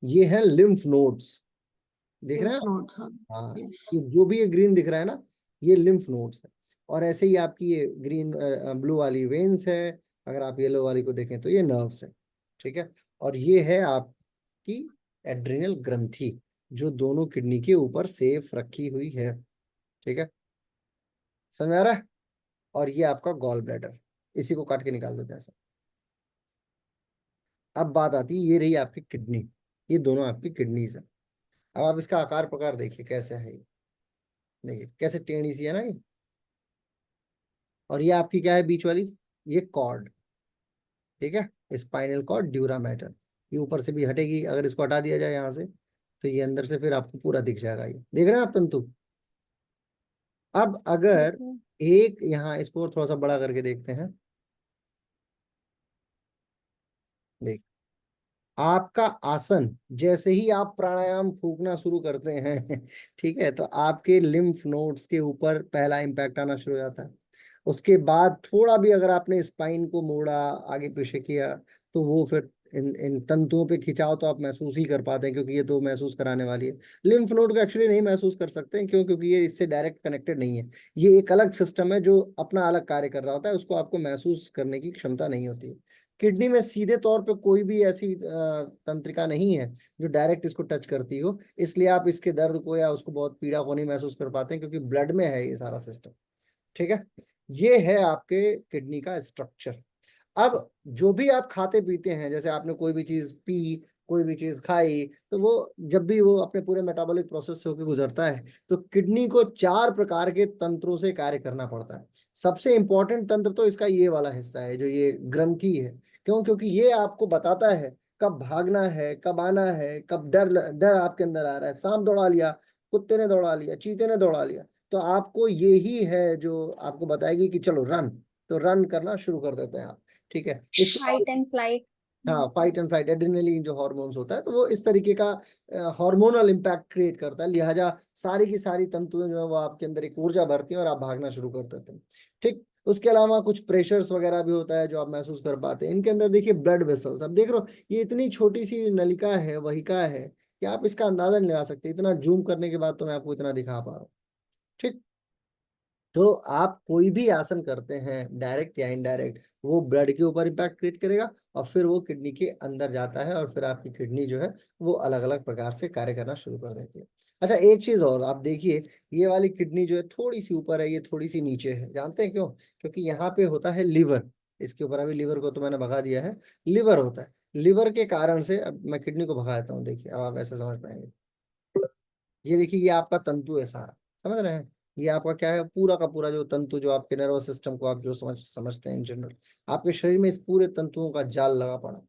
ये है लिम्फ नोड्स। देख रहे हैं लिम्फ आप? नोड्स। हाँ। यस। ये जो भी ये ग्रीन दिख रहा है ना, ये लिम्फ नोड्स है। और ऐसे ही आपकी ये ग्रीन ब्लू वाली वेन्स है। अगर आप येलो वाली को देखें तो ये नर्व्स है। ठीक है। और ये है आपकी एड्रिनल ग्रंथि, जो दोनों किडनी के ऊपर सेफ रखी हुई है। ठीक है, समझ में आ रहा है? और ये आपका गॉल ब्लैडर, इसी को काट के निकाल देते हैं ऐसा। अब बात आती है, ये रही आपकी किडनी, ये दोनों आपकी किडनीज है। अब आप इसका आकार प्रकार देखिए कैसे है ये। देखिए कैसे टेढ़ी सी है ना ये। और ये आपकी क्या है बीच वाली? ये कॉर्ड। ठीक है, स्पाइनल कॉर्ड ड्यूरा मैटर। ये ऊपर से भी हटेगी, अगर इसको हटा दिया जाए यहाँ से तो ये अंदर से फिर आपको पूरा दिख जाएगा। ये देख रहे हैं आप तंतु? अब यस अगर सर। एक यहाँ इसको और थोड़ा सा बड़ा करके देखते हैं। देख, आपका आसन जैसे ही आप प्राणायाम फूकना शुरू करते हैं ठीक है, तो आपके लिम्फ नोड्स के ऊपर पहला इम्पैक्ट आना शुरू हो जाता है। उसके बाद थोड़ा भी अगर आपने स्पाइन को मोड़ा, आगे पीछे किया, तो वो फिर इन इन तंतुओं पे खिंचाव तो आप महसूस ही कर पाते हैं, क्योंकि ये तो महसूस कराने वाली है। लिम्फ नोड को एक्चुअली नहीं महसूस कर सकते हैं, क्यों? क्योंकि ये इससे डायरेक्ट कनेक्टेड नहीं है। ये एक अलग सिस्टम है जो अपना अलग कार्य कर रहा होता है, उसको आपको महसूस करने की क्षमता नहीं होती है। किडनी में सीधे तौर पे कोई भी ऐसी तंत्रिका नहीं है जो डायरेक्ट इसको टच करती हो, इसलिए आप इसके दर्द को या उसको बहुत पीड़ा को नहीं महसूस कर पाते हैं, क्योंकि ब्लड में है ये सारा सिस्टम। ठीक है, ये है आपके किडनी का स्ट्रक्चर। अब जो भी आप खाते पीते हैं, जैसे आपने कोई भी चीज पी, कोई भी चीज खाई, तो वो जब भी वो अपने पूरे मेटाबॉलिक प्रोसेस से होकर गुजरता है तो किडनी को 4 प्रकार के तंत्रों से कार्य करना पड़ता है। सबसे इंपॉर्टेंट तंत्र तो इसका ये वाला हिस्सा है, जो ये ग्रंथि है। क्यों? क्योंकि ये आपको बताता है कब भागना है, कब आना है, कब डर डर आपके अंदर आ रहा है, सांप दौड़ा लिया, कुत्ते ने दौड़ा लिया, चीते ने दौड़ा लिया, तो आपको यही है जो आपको बताएगी कि चलो रन, तो रन करना शुरू कर देते हैं आप। ठीक है, इसके बाद फाइट एंड फ्लाइट। हाँ, फाइट एंड फ्लाइट, एड्रेनलिन जो हार्मोन्स होता है, तो वो इस तरीके का हार्मोनल इम्पैक्ट क्रिएट करता है, लिहाजा सारी की सारी तंतुएं जो है वो आपके अंदर एक ऊर्जा भरती हैं और आप भागना शुरू कर देते हैं। ठीक, उसके अलावा कुछ प्रेशर्स वगैरह भी होता है जो आप महसूस कर पाते हैं। इनके अंदर देखिए ब्लड वेसल्स, अब देख रहे हो ये इतनी छोटी सी नलिका है, वहिका है कि आप इसका अंदाजा नहीं लगा सकते, इतना जूम करने के बाद तो मैं आपको इतना दिखा पा रहा हूँ। ठीक, तो आप कोई भी आसन करते हैं डायरेक्ट या इनडायरेक्ट, वो ब्लड के ऊपर इम्पैक्ट क्रिएट करेगा और फिर वो किडनी के अंदर जाता है और फिर आपकी किडनी जो है वो अलग अलग प्रकार से कार्य करना शुरू कर देती है। अच्छा, एक चीज और आप देखिए, ये वाली किडनी जो है थोड़ी सी ऊपर है, ये थोड़ी सी नीचे है, जानते हैं क्यों? क्योंकि यहाँ पे होता है लिवर, इसके ऊपर अभी लिवर को तो मैंने भगा दिया है, लिवर होता है। लिवर के कारण से, अब मैं किडनी को भगा देता हूँ, देखिए अब आप ऐसे समझ पाएंगे। ये देखिए, ये आपका तंतु है सारा, समझ रहे हैं? ये आपका क्या है, पूरा का पूरा जो तंतु, जो आपके नर्वस सिस्टम को आप जो समझते हैं इन जनरल, आपके शरीर में इस पूरे तंतुओं का जाल लगा पड़ा।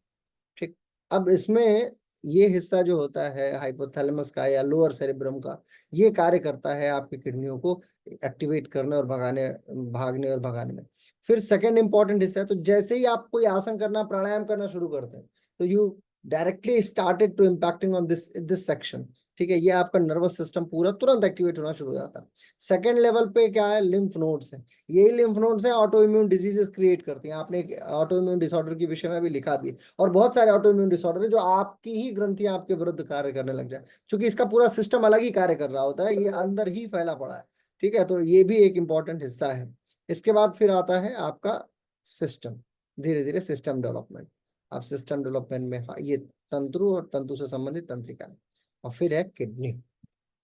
ठीक, अब इसमें ये हिस्सा जो होता है हाइपोथैलेमस का या लोअर सेरेब्रम का, ये कार्य करता है आपकी किडनियों को एक्टिवेट करने और भगाने, भागने और भगाने में। फिर सेकंड इंपॉर्टेंट हिस्सा है, तो जैसे ही आप कोई आसन करना, प्राणायाम करना शुरू करते हैं, तो you directly started to impacting on this section. ठीक है, ये आपका नर्वस सिस्टम पूरा तुरंत एक्टिवेट होना शुरू हो जाता है। सेकंड लेवल पे क्या है, लिम्फ नोड्स है, यही लिम्फ नोड्स है ऑटो इम्यून डिजीजेस क्रिएट करती हैं। आपने एक ऑटो इम्यून डिसऑर्डर के विषय में भी लिखा भी है, और बहुत सारे ऑटो इम्यून डिसऑर्डर है जो आपकी ही ग्रंथियां आपके विरुद्ध कार्य करने लग जाए, क्योंकि इसका पूरा सिस्टम अलग ही कार्य कर रहा होता है, ये अंदर ही फैला पड़ा है। ठीक है, तो ये भी एक इंपॉर्टेंट हिस्सा है। इसके बाद फिर आता है आपका सिस्टम, धीरे धीरे सिस्टम डेवलपमेंट। आप सिस्टम डेवलपमेंट में, हाँ, ये तंत्रु और तंतु से संबंधित तंत्रिका है, और फिर है किडनी।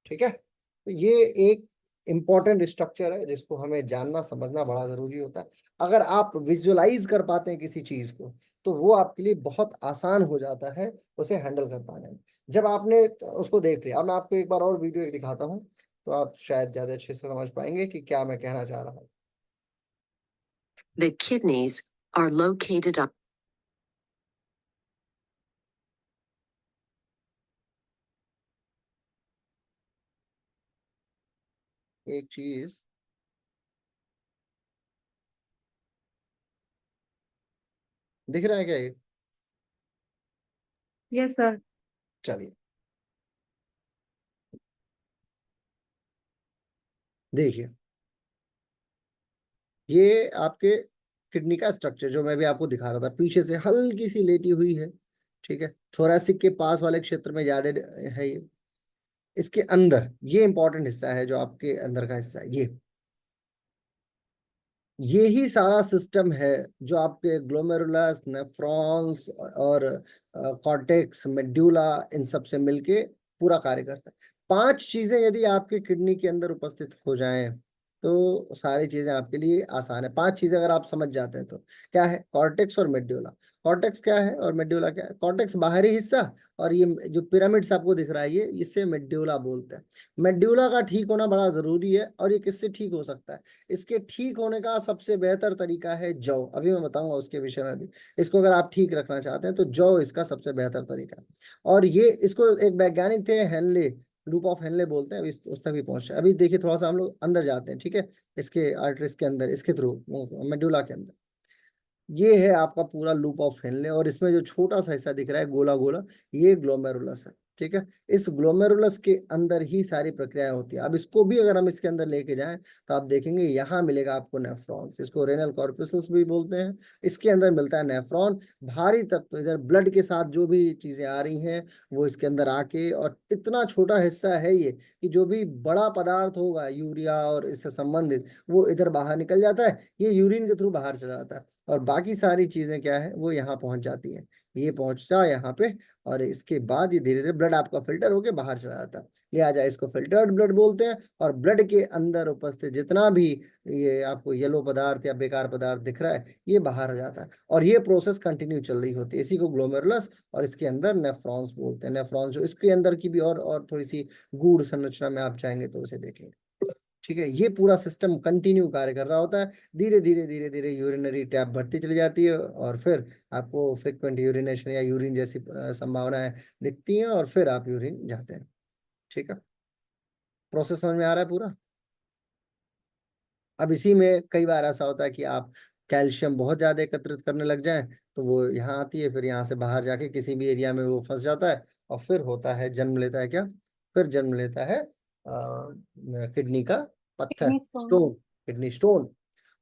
ठीक है, तो ये एक इंपॉर्टेंट स्ट्रक्चर है जिसको हमें जानना समझना बड़ा जरूरी होता है। अगर आप विजुअलाइज कर पाते हैं किसी चीज को, तो वो आपके लिए बहुत आसान हो जाता है उसे हैंडल कर पाने में। जब आपने उसको देख लिया, अब मैं आपको एक बार और वीडियो एक दिखाता हूँ, तो आप शायद ज्यादा अच्छे से समझ पाएंगे कि क्या मैं कहना चाह रहा हूँ। The kidneys are located on एक चीज, दिख रहा है क्या ये? Yes sir. चलिए देखिए, ये आपके किडनी का स्ट्रक्चर जो मैं भी आपको दिखा रहा था, पीछे से हल्की सी लेटी हुई है। ठीक है, थोरैसिक के पास वाले क्षेत्र में ज्यादा है ये। इसके अंदर ये इंपॉर्टेंट हिस्सा है, जो आपके अंदर का हिस्सा है, ये ही सारा सिस्टम है जो आपके ग्लोमेरुलस, नेफ्रॉन्स और कॉर्टेक्स, मेड्यूला, इन सब से मिलके पूरा कार्य करता है। 5 चीजें यदि आपके किडनी के अंदर उपस्थित हो जाएं, तो सारी चीजें आपके लिए आसान है। 5 चीजें अगर आप समझ जाते हैं तो क्या है, कॉर्टेक्स और मेड्यूला। कॉर्टेक्स क्या है और मेड्यूला क्या है? कॉर्टेक्स बाहरी हिस्सा, और ये जो पिरामिड्स आपको दिख रहा है, ये इसे मेड्यूला बोलते हैं। मेड्यूला का ठीक होना बड़ा जरूरी है, और ये किससे ठीक हो सकता है? इसके ठीक होने का सबसे बेहतर तरीका है जौ, अभी मैं बताऊंगा उसके विषय में भी। इसको अगर आप ठीक रखना चाहते हैं तो जौ इसका सबसे बेहतर तरीका है। और ये, इसको एक वैज्ञानिक थे हेनले, लूप ऑफ हेनले बोलते हैं, अभी उस तक भी पहुंचे। अभी देखिए, थोड़ा सा हम लोग अंदर जाते हैं, ठीक है, इसके आर्टरीज के अंदर, इसके थ्रू मेडुला के अंदर। ये है आपका पूरा लूप ऑफ हेनले, और इसमें जो छोटा सा हिस्सा दिख रहा है गोला गोला, ये ग्लोमेरुलस है। ठीक है, इस ग्लोमेरुलस के अंदर ही सारी प्रक्रियाएं होती है। अब इसको भी अगर हम इसके अंदर लेके जाएं, तो आप देखेंगे यहाँ मिलेगा आपको नेफ्रॉन्स, इसको रेनल कॉर्पस्कल्स भी बोलते हैं। इसके अंदर मिलता है नेफ्रॉन, भारी तत्व इधर ब्लड के साथ जो भी चीजें आ रही हैं वो इसके अंदर आके, और इतना छोटा हिस्सा है ये कि जो भी बड़ा पदार्थ होगा यूरिया और इससे संबंधित, वो इधर बाहर निकल जाता है, ये यूरिन के थ्रू बाहर चला जाता है, और बाकी सारी चीजें क्या है, वो यहाँ पहुंच जाती हैं। ये पहुंचता है यहाँ पे, और इसके बाद ये धीरे धीरे ब्लड आपका फिल्टर होके बाहर चला जाता है, लिहाजा इसको फिल्टर्ड ब्लड बोलते हैं। और ब्लड के अंदर उपस्थित जितना भी ये आपको येलो पदार्थ या बेकार पदार्थ दिख रहा है, ये बाहर हो जाता है, और ये प्रोसेस कंटिन्यू चल रही होती है। इसी को ग्लोमेरुलस और इसके अंदर नेफ्रॉन्स बोलते हैं। नेफ्रॉन्स जो इसके अंदर की भी और थोड़ी सी गूढ़ संरचना में आप चाहेंगे तो उसे देखेंगे। ठीक है, ये पूरा सिस्टम कंटिन्यू कार्य कर रहा होता है। धीरे धीरे धीरे धीरे यूरिनरी टैप बढ़ती चली जाती है और फिर आपको फ्रिक्वेंट यूरिनेशन या यूरिन जैसी संभावनाएं दिखती हैं और फिर आप यूरिन जाते हैं। ठीक है, प्रोसेस समझ में आ रहा है पूरा। अब इसी में कई बार ऐसा होता है कि आप कैल्शियम बहुत ज्यादा एकत्रित करने लग जाएं तो वो यहाँ आती है, फिर यहाँ से बाहर जाके किसी भी एरिया में वो फंस जाता है और फिर होता है, जन्म लेता है क्या, फिर जन्म लेता है किडनी का पत्थर, kidney stone. Stone, kidney stone.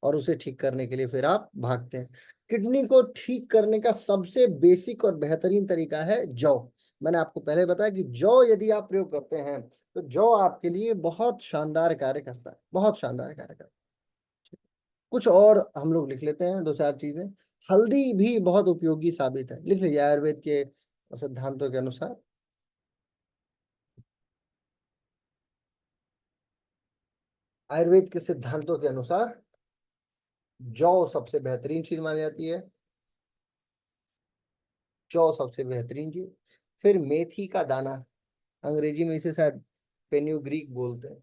और उसे ठीक करने के लिए फिर आप भागते हैं। किडनी को ठीक करने का सबसे बेसिक और बेहतरीन तरीका है जौ। मैंने आपको पहले बताया कि जौ यदि आप प्रयोग करते हैं तो जौ आपके लिए बहुत शानदार कार्य करता है, बहुत शानदार कार्य करता है। कुछ और हम लोग लिख लेते हैं, दो चार चीजें। हल्दी भी बहुत उपयोगी साबित है, लिख लीजिए आयुर्वेद के सिद्धांतों के अनुसार। आयुर्वेद के सिद्धांतों के अनुसार जौ सबसे बेहतरीन चीज मानी जाती है, जौ सबसे बेहतरीन चीज। फिर मेथी का दाना, अंग्रेजी में इसे शायद फेन्यूग्रीक बोलते हैं।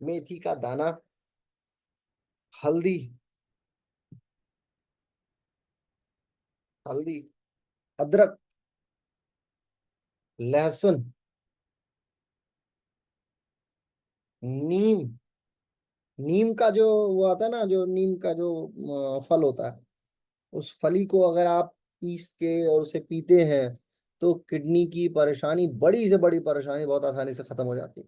मेथी का दाना, हल्दी, हल्दी, अदरक, लहसुन, नीम। नीम का जो वो आता है ना, जो नीम का जो फल होता है, उस फली को अगर आप पीस के और उसे पीते हैं तो किडनी की परेशानी, बड़ी से बड़ी परेशानी बहुत आसानी से खत्म हो जाती है।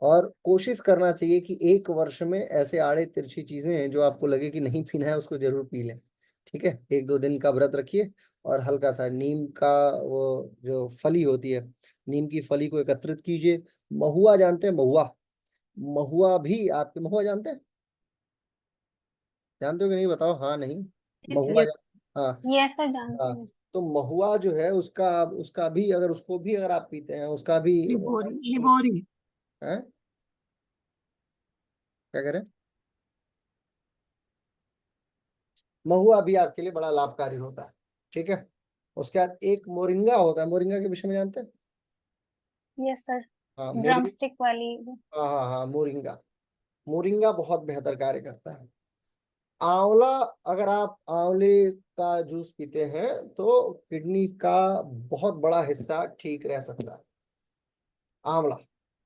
और कोशिश करना चाहिए कि एक वर्ष में ऐसे आड़े तिरछी चीजें हैं जो आपको लगे कि नहीं पीना है, उसको जरूर पी लें। ठीक है, एक दो दिन का व्रत रखिए और हल्का सा नीम का वो जो फली होती है, नीम की फली को एकत्रित कीजिए। महुआ जानते हैं, महुआ, महुआ भी आपके, महुआ जानते हैं, जानते हो कि नहीं बताओ, हाँ नहीं, महुआ हाँ। ये ऐसा जानते हाँ, हैं। तो महुआ जो है उसका उसका भी अगर, उसको भी अगर आप पीते हैं, उसका भी लिबोरी, लिबोरी। है, क्या करें, महुआ भी आपके लिए बड़ा लाभकारी होता है। ठीक है, उसके बाद एक मोरिंगा होता है, मोरिंगा के विषय में जानते हैं? यस सर, हाँ ड्रम मोरिंग, स्टिक वाली। हाँ हाँ हाँ, मोरिंगा, मोरिंगा बहुत बेहतर कार्य करता है। आंवला, अगर आप आंवले का जूस पीते हैं तो किडनी का बहुत बड़ा हिस्सा ठीक रह सकता है। आंवला,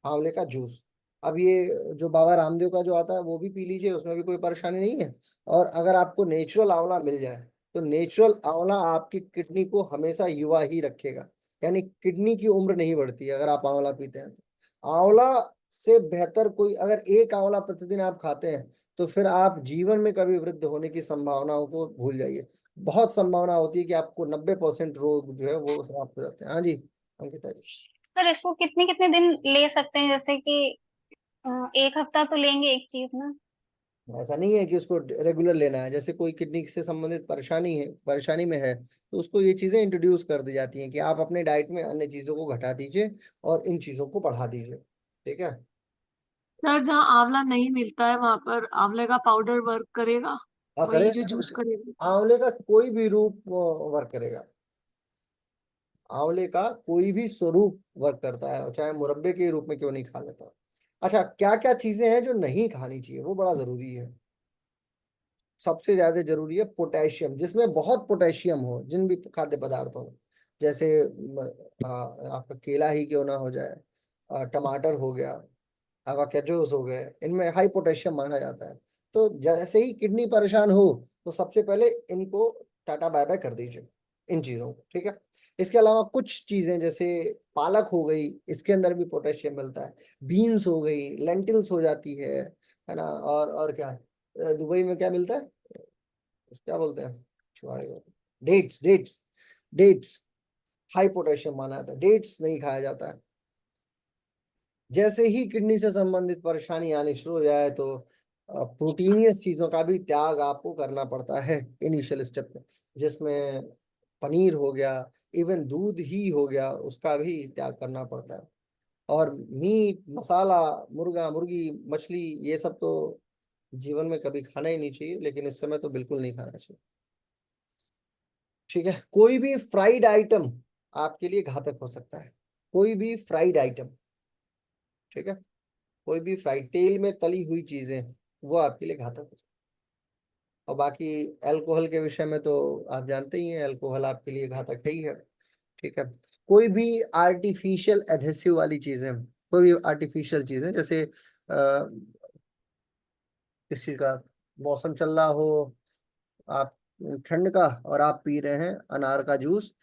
आंवले का जूस। अब ये जो बाबा रामदेव का जो आता है वो भी पी लीजिए, उसमें भी कोई परेशानी नहीं है। और अगर आपको नेचुरल आंवला मिल जाए तो नेचुरल आंवला आपकी किडनी को हमेशा युवा ही रखेगा, यानी किडनी की उम्र नहीं बढ़ती अगर आप आंवला पीते हैं तो। आंवला से बेहतर कोई, अगर एक आंवला प्रतिदिन आप खाते हैं तो फिर आप जीवन में कभी वृद्ध होने की संभावनाओं को भूल जाइए। बहुत संभावना होती है कि आपको 90% रोग जो है वो समाप्त हो जाते हैं। हाँ जी अंकिता जी। सर इसको कितने कितने दिन ले सकते हैं, जैसे कि एक हफ्ता तो लेंगे एक चीज ना? ऐसा नहीं है कि उसको रेगुलर लेना है, जैसे कोई किडनी से संबंधित परेशानी में है तो उसको ये चीजें इंट्रोड्यूस कर दी जाती हैं कि आप अपने डाइट में अन्य चीजों को घटा दीजिए और इन चीजों को बढ़ा दीजिए। ठीक है, सर जहाँ आंवला नहीं मिलता है वहां पर आंवले का पाउडर वर्क करेगा, हाँ वही जो करेगा, जूस करेगा? आंवले का कोई भी रूप वर्क करेगा, आंवले का कोई भी स्वरूप वर्क करता है, चाहे मुरब्बे के रूप में क्यों नहीं खा लेता। अच्छा, क्या क्या चीजें हैं जो नहीं खानी चाहिए, वो बड़ा जरूरी है। सबसे ज्यादा जरूरी है पोटेशियम, जिसमें बहुत पोटेशियम हो, जिन भी खाद्य पदार्थों में, जैसे आपका केला ही क्यों ना हो जाए, टमाटर हो गया, एवोकाडोस हो गए, इनमें हाई पोटेशियम माना जाता है। तो जैसे ही किडनी परेशान हो तो सबसे पहले इनको टाटा बाय बाय कर दीजिए, इन चीजों को। ठीक है, इसके अलावा कुछ चीजें जैसे पालक हो गई, इसके अंदर भी पोटेशियम मिलता है। बीन्स हो गई, लेंटिल्स हो जाती है ना, और क्या, दुबई में क्या मिलता है, क्या बोलते हैं, छुआड़े को, dates, dates, dates high potassium माना जाता है, डेट्स नहीं खाया जाता है। जैसे ही किडनी से संबंधित परेशानी आनी शुरू हो जाए तो प्रोटीनियस चीजों का भी त्याग आपको करना पड़ता है इनिशियल स्टेप में, जिसमें पनीर हो गया, इवन दूध ही हो गया, उसका भी त्याग करना पड़ता है। और मीट मसाला, मुर्गा मुर्गी मछली, ये सब तो जीवन में कभी खाना ही नहीं चाहिए, लेकिन इस समय तो बिल्कुल नहीं खाना चाहिए। ठीक है, कोई भी फ्राइड आइटम आपके लिए घातक हो सकता है, कोई भी फ्राइड आइटम। ठीक है, कोई भी फ्राइड तेल में तली हुई चीजें वो आपके लिए घातक है। और बाकी अल्कोहल के विषय में तो आप जानते ही हैं, अल्कोहल आपके लिए घातक है ही है। ठीक है, कोई भी आर्टिफिशियल एडहेसिव वाली चीजें, कोई भी आर्टिफिशियल चीजें, जैसे किसी का मौसम चल रहा हो, आप ठंड का, और आप पी रहे हैं अनार का जूस,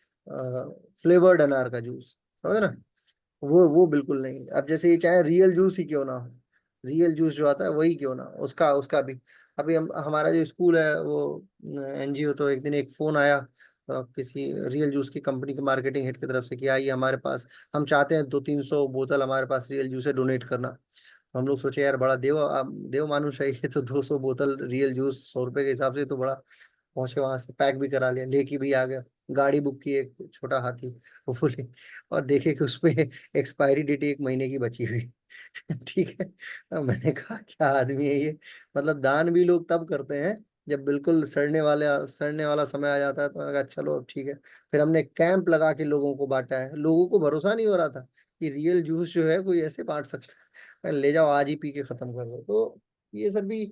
फ्लेवर्ड अनार का जूस, समझ ना, वो बिल्कुल नहीं। अब जैसे ये चाहे रियल जूस ही क्यों ना हो, रियल जूस जो आता है वही क्यों ना, उसका उसका भी अभी हमारा जो स्कूल है वो एनजीओ, तो एक दिन एक फोन आया किसी रियल जूस की कंपनी के मार्केटिंग हेड की तरफ से कि आइए हमारे पास, हम चाहते हैं 200-300 बोतल हमारे पास रियल जूस है, डोनेट करना। हम लोग सोचे यार बड़ा देव मानुष है ये, तो 200 बोतल रियल जूस 100 रुपए के हिसाब से तो बड़ा। पहुंचे वहां से, पैक भी करा लिया, लेके भी आ गया, गाड़ी बुक की, एक छोटा हाथी वो बोले, और देखे कि उसमें एक्सपायरी डेट 1 महीने की बची हुई। ठीक है, अब मैंने कहा क्या आदमी है ये, मतलब दान भी लोग तब करते हैं जब बिल्कुल सड़ने वाला समय आ जाता है। तो मैंने कहा चलो ठीक है, फिर हमने कैंप लगा के लोगों को बांटा है। लोगों को भरोसा नहीं हो रहा था कि रियल जूस जो है कोई ऐसे बांट सकता है। मैंने, ले जाओ आज ही पी के खत्म कर दो। तो ये सब भी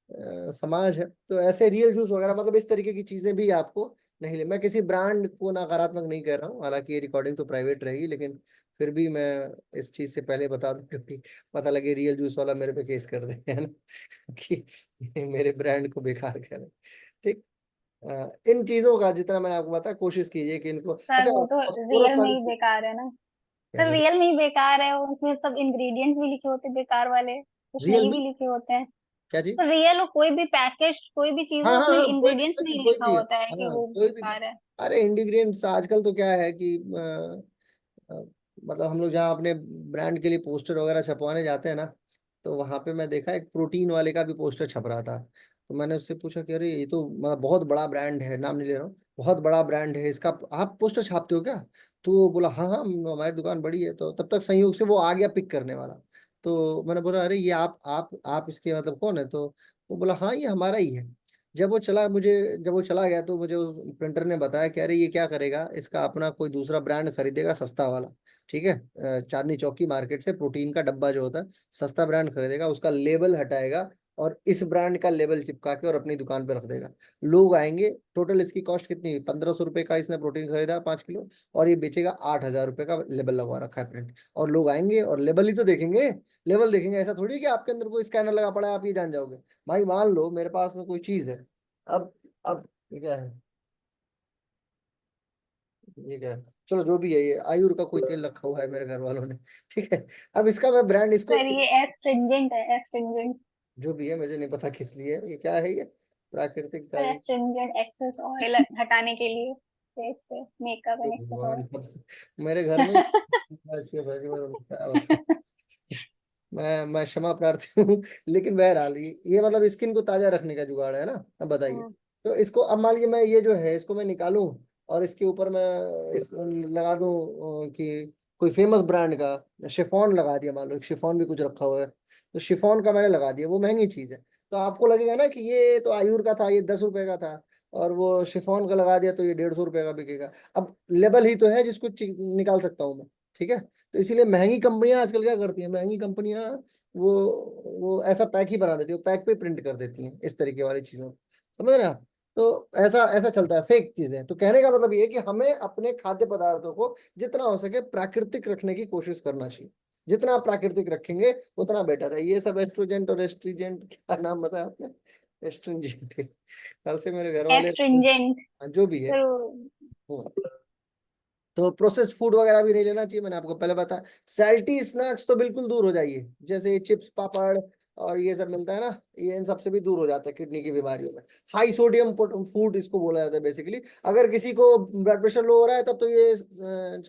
समाज है। तो ऐसे रियल जूस वगैरह, मतलब इस तरीके की चीजें भी आपको नहीं ले। मैं किसी ब्रांड को नकारात्मक नहीं कह रहा हूँ, हालांकि ये रिकॉर्डिंग तो प्राइवेट रहेगी, लेकिन फिर भी मैं इस चीज से पहले बता दूं, क्योंकि पता लगे रियल जूस वाला मेरे पे केस कर दे, है ना, कि मेरे ब्रांड को बेकार कह रहे। ठीक, इन चीजों का जितना मैंने आपको बताया, कोशिश कीजिए कि इनको। सर अच्छा, वो तो फॉस्फोरस रियल में वाली ही चीज बेकार है ना। क्या सर कह रहे? रियल में ही बेकार है, उसमें सब इंग्रेडिएंट्स भी लिखे होते हैं बेकार वाले, कुछ रियल नहीं में भी लिखे होते हैं। क्या चीज? तो रियल हो कोई भी पैकेज, कोई भी चीज हाँ हो, हाँ उसमें हाँ, इंग्रेडिएंट्स में ही कोई लिखा भी है, होता है कि हाँ वो कोई भी। बेकार है। अरे इंग्रेडिएंट्स आजकल तो क्या है कि अ, मतलब हम लोग जहाँ अपने ब्रांड के लिए पोस्टर वगैरह छपवाने जाते हैं ना, तो वहां पे मैं देखा एक प्रोटीन वाले का भी पोस्टर छप रहा था। तो मैंने उससे पूछा कि अरे ये तो मतलब बहुत बड़ा ब्रांड है, नाम नहीं ले रहा हूँ, बहुत बड़ा ब्रांड है इसका, आप पोस्टर छापते हो क्या? तो वो बोला हाँ हाँ, हमारी दुकान बड़ी है। तो तब तक संयोग से वो आ गया पिक करने वाला। तो मैंने बोला अरे ये आप इसके मतलब कौन है? तो वो बोला हाँ ये हमारा ही है। जब वो चला गया तो मुझे उस प्रिंटर ने बताया कि अरे ये क्या करेगा, इसका अपना कोई दूसरा ब्रांड खरीदेगा सस्ता वाला, ठीक है, चांदनी चौक की मार्केट से प्रोटीन का डब्बा जो होता है, सस्ता ब्रांड खरीदेगा, उसका लेबल हटाएगा और इस ब्रांड का लेबल चिपका के और अपनी दुकान पे रख देगा। लोग आएंगे, टोटल इसकी कॉस्ट कितनी हुई, 1500 रुपए का इसने प्रोटीन खरीदा 5 किलो, और ये बेचेगा 8000 रुपए का, लेबल लगवा रखा है प्रिंट। और लोग आएंगे और लेबल ही तो देखेंगे, लेबल देखेंगे, ऐसा थोड़ी कि आपके अंदर कोई स्कैनर लगा पड़ा है आप ये जान जाओगे। भाई मान लो मेरे पास में कोई चीज है, अब ये क्या है, ये क्या है, चलो जो भी है, ये आयुर का कोई तेल रखा हुआ है मेरे घर वालों ने, ठीक है। अब इसका मैं ब्रांड इसको सर ये एस्ट्रिंजेंट है, एस्ट्रिंजेंट। जो भी है मुझे नहीं पता किस लिए है, ये क्या है, ये प्राकृतिक का सर ये, एस्ट्रिंजेंट एक्सेस ऑयल हटाने के लिए फेस से, मेकअप हे एंड एक्सेस भगवान, ऑयल। मेरे घर में क्या बताऊं? मैं क्षमा प्रार्थी हूँ, लेकिन बहरहाल ये मतलब स्किन को ताजा रखने का जुगाड़ है ना। अब बताइए, तो इसको अब मान लीजिए मैं ये जो है इसको मैं निकालूं और इसके ऊपर मैं इसको लगा दूं कि कोई फेमस ब्रांड का शिफॉन लगा दिया, मान लो शिफॉन भी कुछ रखा हुआ है, तो शिफॉन का मैंने लगा दिया, वो महंगी चीज है, तो आपको लगेगा ना कि ये तो आयूर का था, ये 10 रुपए का था, और वो शिफॉन का लगा दिया तो ये 150 रुपए का बिकेगा। अब लेबल ही तो है जिसको निकाल सकता हूँ मैं, ठीक है। तो इसीलिए महंगी कंपनियां आजकल क्या करती हैं, महंगी कंपनियां वो वो ऐसा पैक ही बना देती है, पैक पे प्रिंट कर देती हैं इस तरीके वाली चीजों को, समझ रहे हैं आप? तो ऐसा ऐसा चलता है, फेक चीजें। तो कहने का मतलब ये है कि हमें अपने खाद्य पदार्थों को जितना हो सके प्राकृतिक रखने की कोशिश करना चाहिए। जितना आप प्राकृतिक रखेंगे उतना बेटर है। ये सब एस्ट्रोजेंट और एस्ट्रीजेंट, क्या नाम बताया आपने, एस्ट्रिंजेंट, कल से मेरे घर वाले, एस्ट्रिंजेंट जो भी है। सर। तो प्रोसेस्ड फूड वगैरह भी नहीं लेना चाहिए, मैंने आपको पहले बताया। सैल्टी स्नैक्स तो बिल्कुल दूर हो जाइए, जैसे चिप्स पापड़ और ये सब मिलता है ना, ये इन सब से भी दूर हो जाता है किडनी की बीमारियों में। हाई सोडियम फूड इसको बोला जाता है बेसिकली। अगर किसी को ब्लड प्रेशर लो हो रहा है तब तो ये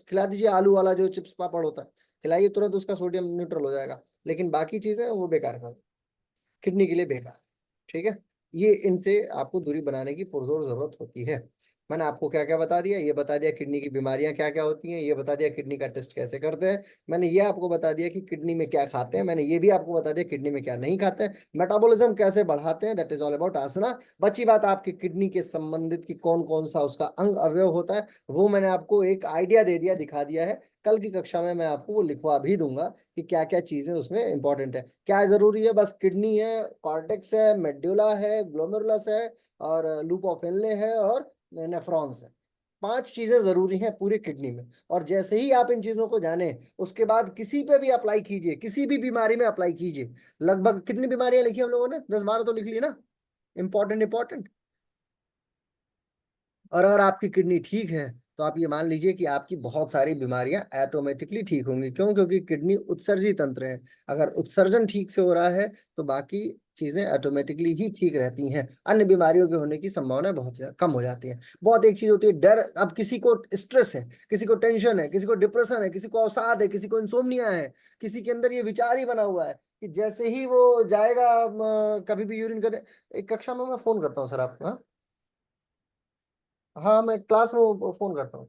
खिला दीजिए आलू वाला जो चिप्स पापड़ होता है, खिलाइए, तुरंत उसका सोडियम न्यूट्रल हो जाएगा। लेकिन बाकी चीजें वो बेकार कर, किडनी के लिए बेकार, ठीक है। ये इनसे आपको दूरी बनाने की पुरजोर जरूरत होती है। मैंने आपको क्या क्या बता दिया, ये बता दिया किडनी की बीमारियां क्या क्या होती हैं, ये बता दिया किडनी का टेस्ट कैसे करते हैं, मैंने ये आपको बता दिया कि किडनी में क्या खाते हैं, मैंने ये भी आपको बता दिया किडनी में क्या नहीं खाते हैं, मेटाबॉलिज्म कैसे बढ़ाते हैं, दैट इज ऑल अबाउट आसना। बची बात आपकी किडनी के संबंधित की कौन कौन सा उसका अंग अवयव होता है, वो मैंने आपको एक आइडिया दे दिया, दिखा दिया है। कल की कक्षा में मैं आपको वो लिखवा भी दूंगा कि क्या क्या चीजें उसमें इंपॉर्टेंट है। क्या जरूरी है, बस किडनी है, कॉर्टेक्स है, मेड्यूला है, ग्लोमेरुलस है, और लूप ऑफ एनले है, और नेफ्रॉन्स है। 5 चीजें जरूरी हैं पूरी किडनी में। और जैसे ही आप इन चीजों को जाने, उसके बाद किसी पे भी अप्लाई कीजिए, किसी भी बीमारी में अप्लाई कीजिए। लगभग कितनी बीमारियां लिखी हम लोगों ने, 10-12 तो लिख ली ना, इंपॉर्टेंट इंपॉर्टेंट। और अगर आपकी किडनी ठीक है तो आप ये मान लीजिए कि आपकी बहुत सारी बीमारियां ऑटोमेटिकली ठीक होंगी। क्यों? क्योंकि किडनी उत्सर्जी तंत्र है। अगर उत्सर्जन ठीक से हो रहा है तो बाकी चीजें ऑटोमेटिकली ही ठीक रहती हैं, अन्य बीमारियों के होने की संभावना बहुत कम हो जाती है। बहुत एक चीज होती है डर। अब किसी को स्ट्रेस है, किसी को टेंशन है, किसी को डिप्रेशन है, किसी को अवसाद है, किसी को इंसोम्निया है, किसी के अंदर ये विचार ही बना हुआ है कि जैसे ही वो जाएगा कभी भी यूरिन करने। एक कक्षा में मैं फोन करता हूँ सर आपको। हाँ हाँ, मैं क्लास में फोन करता हूँ।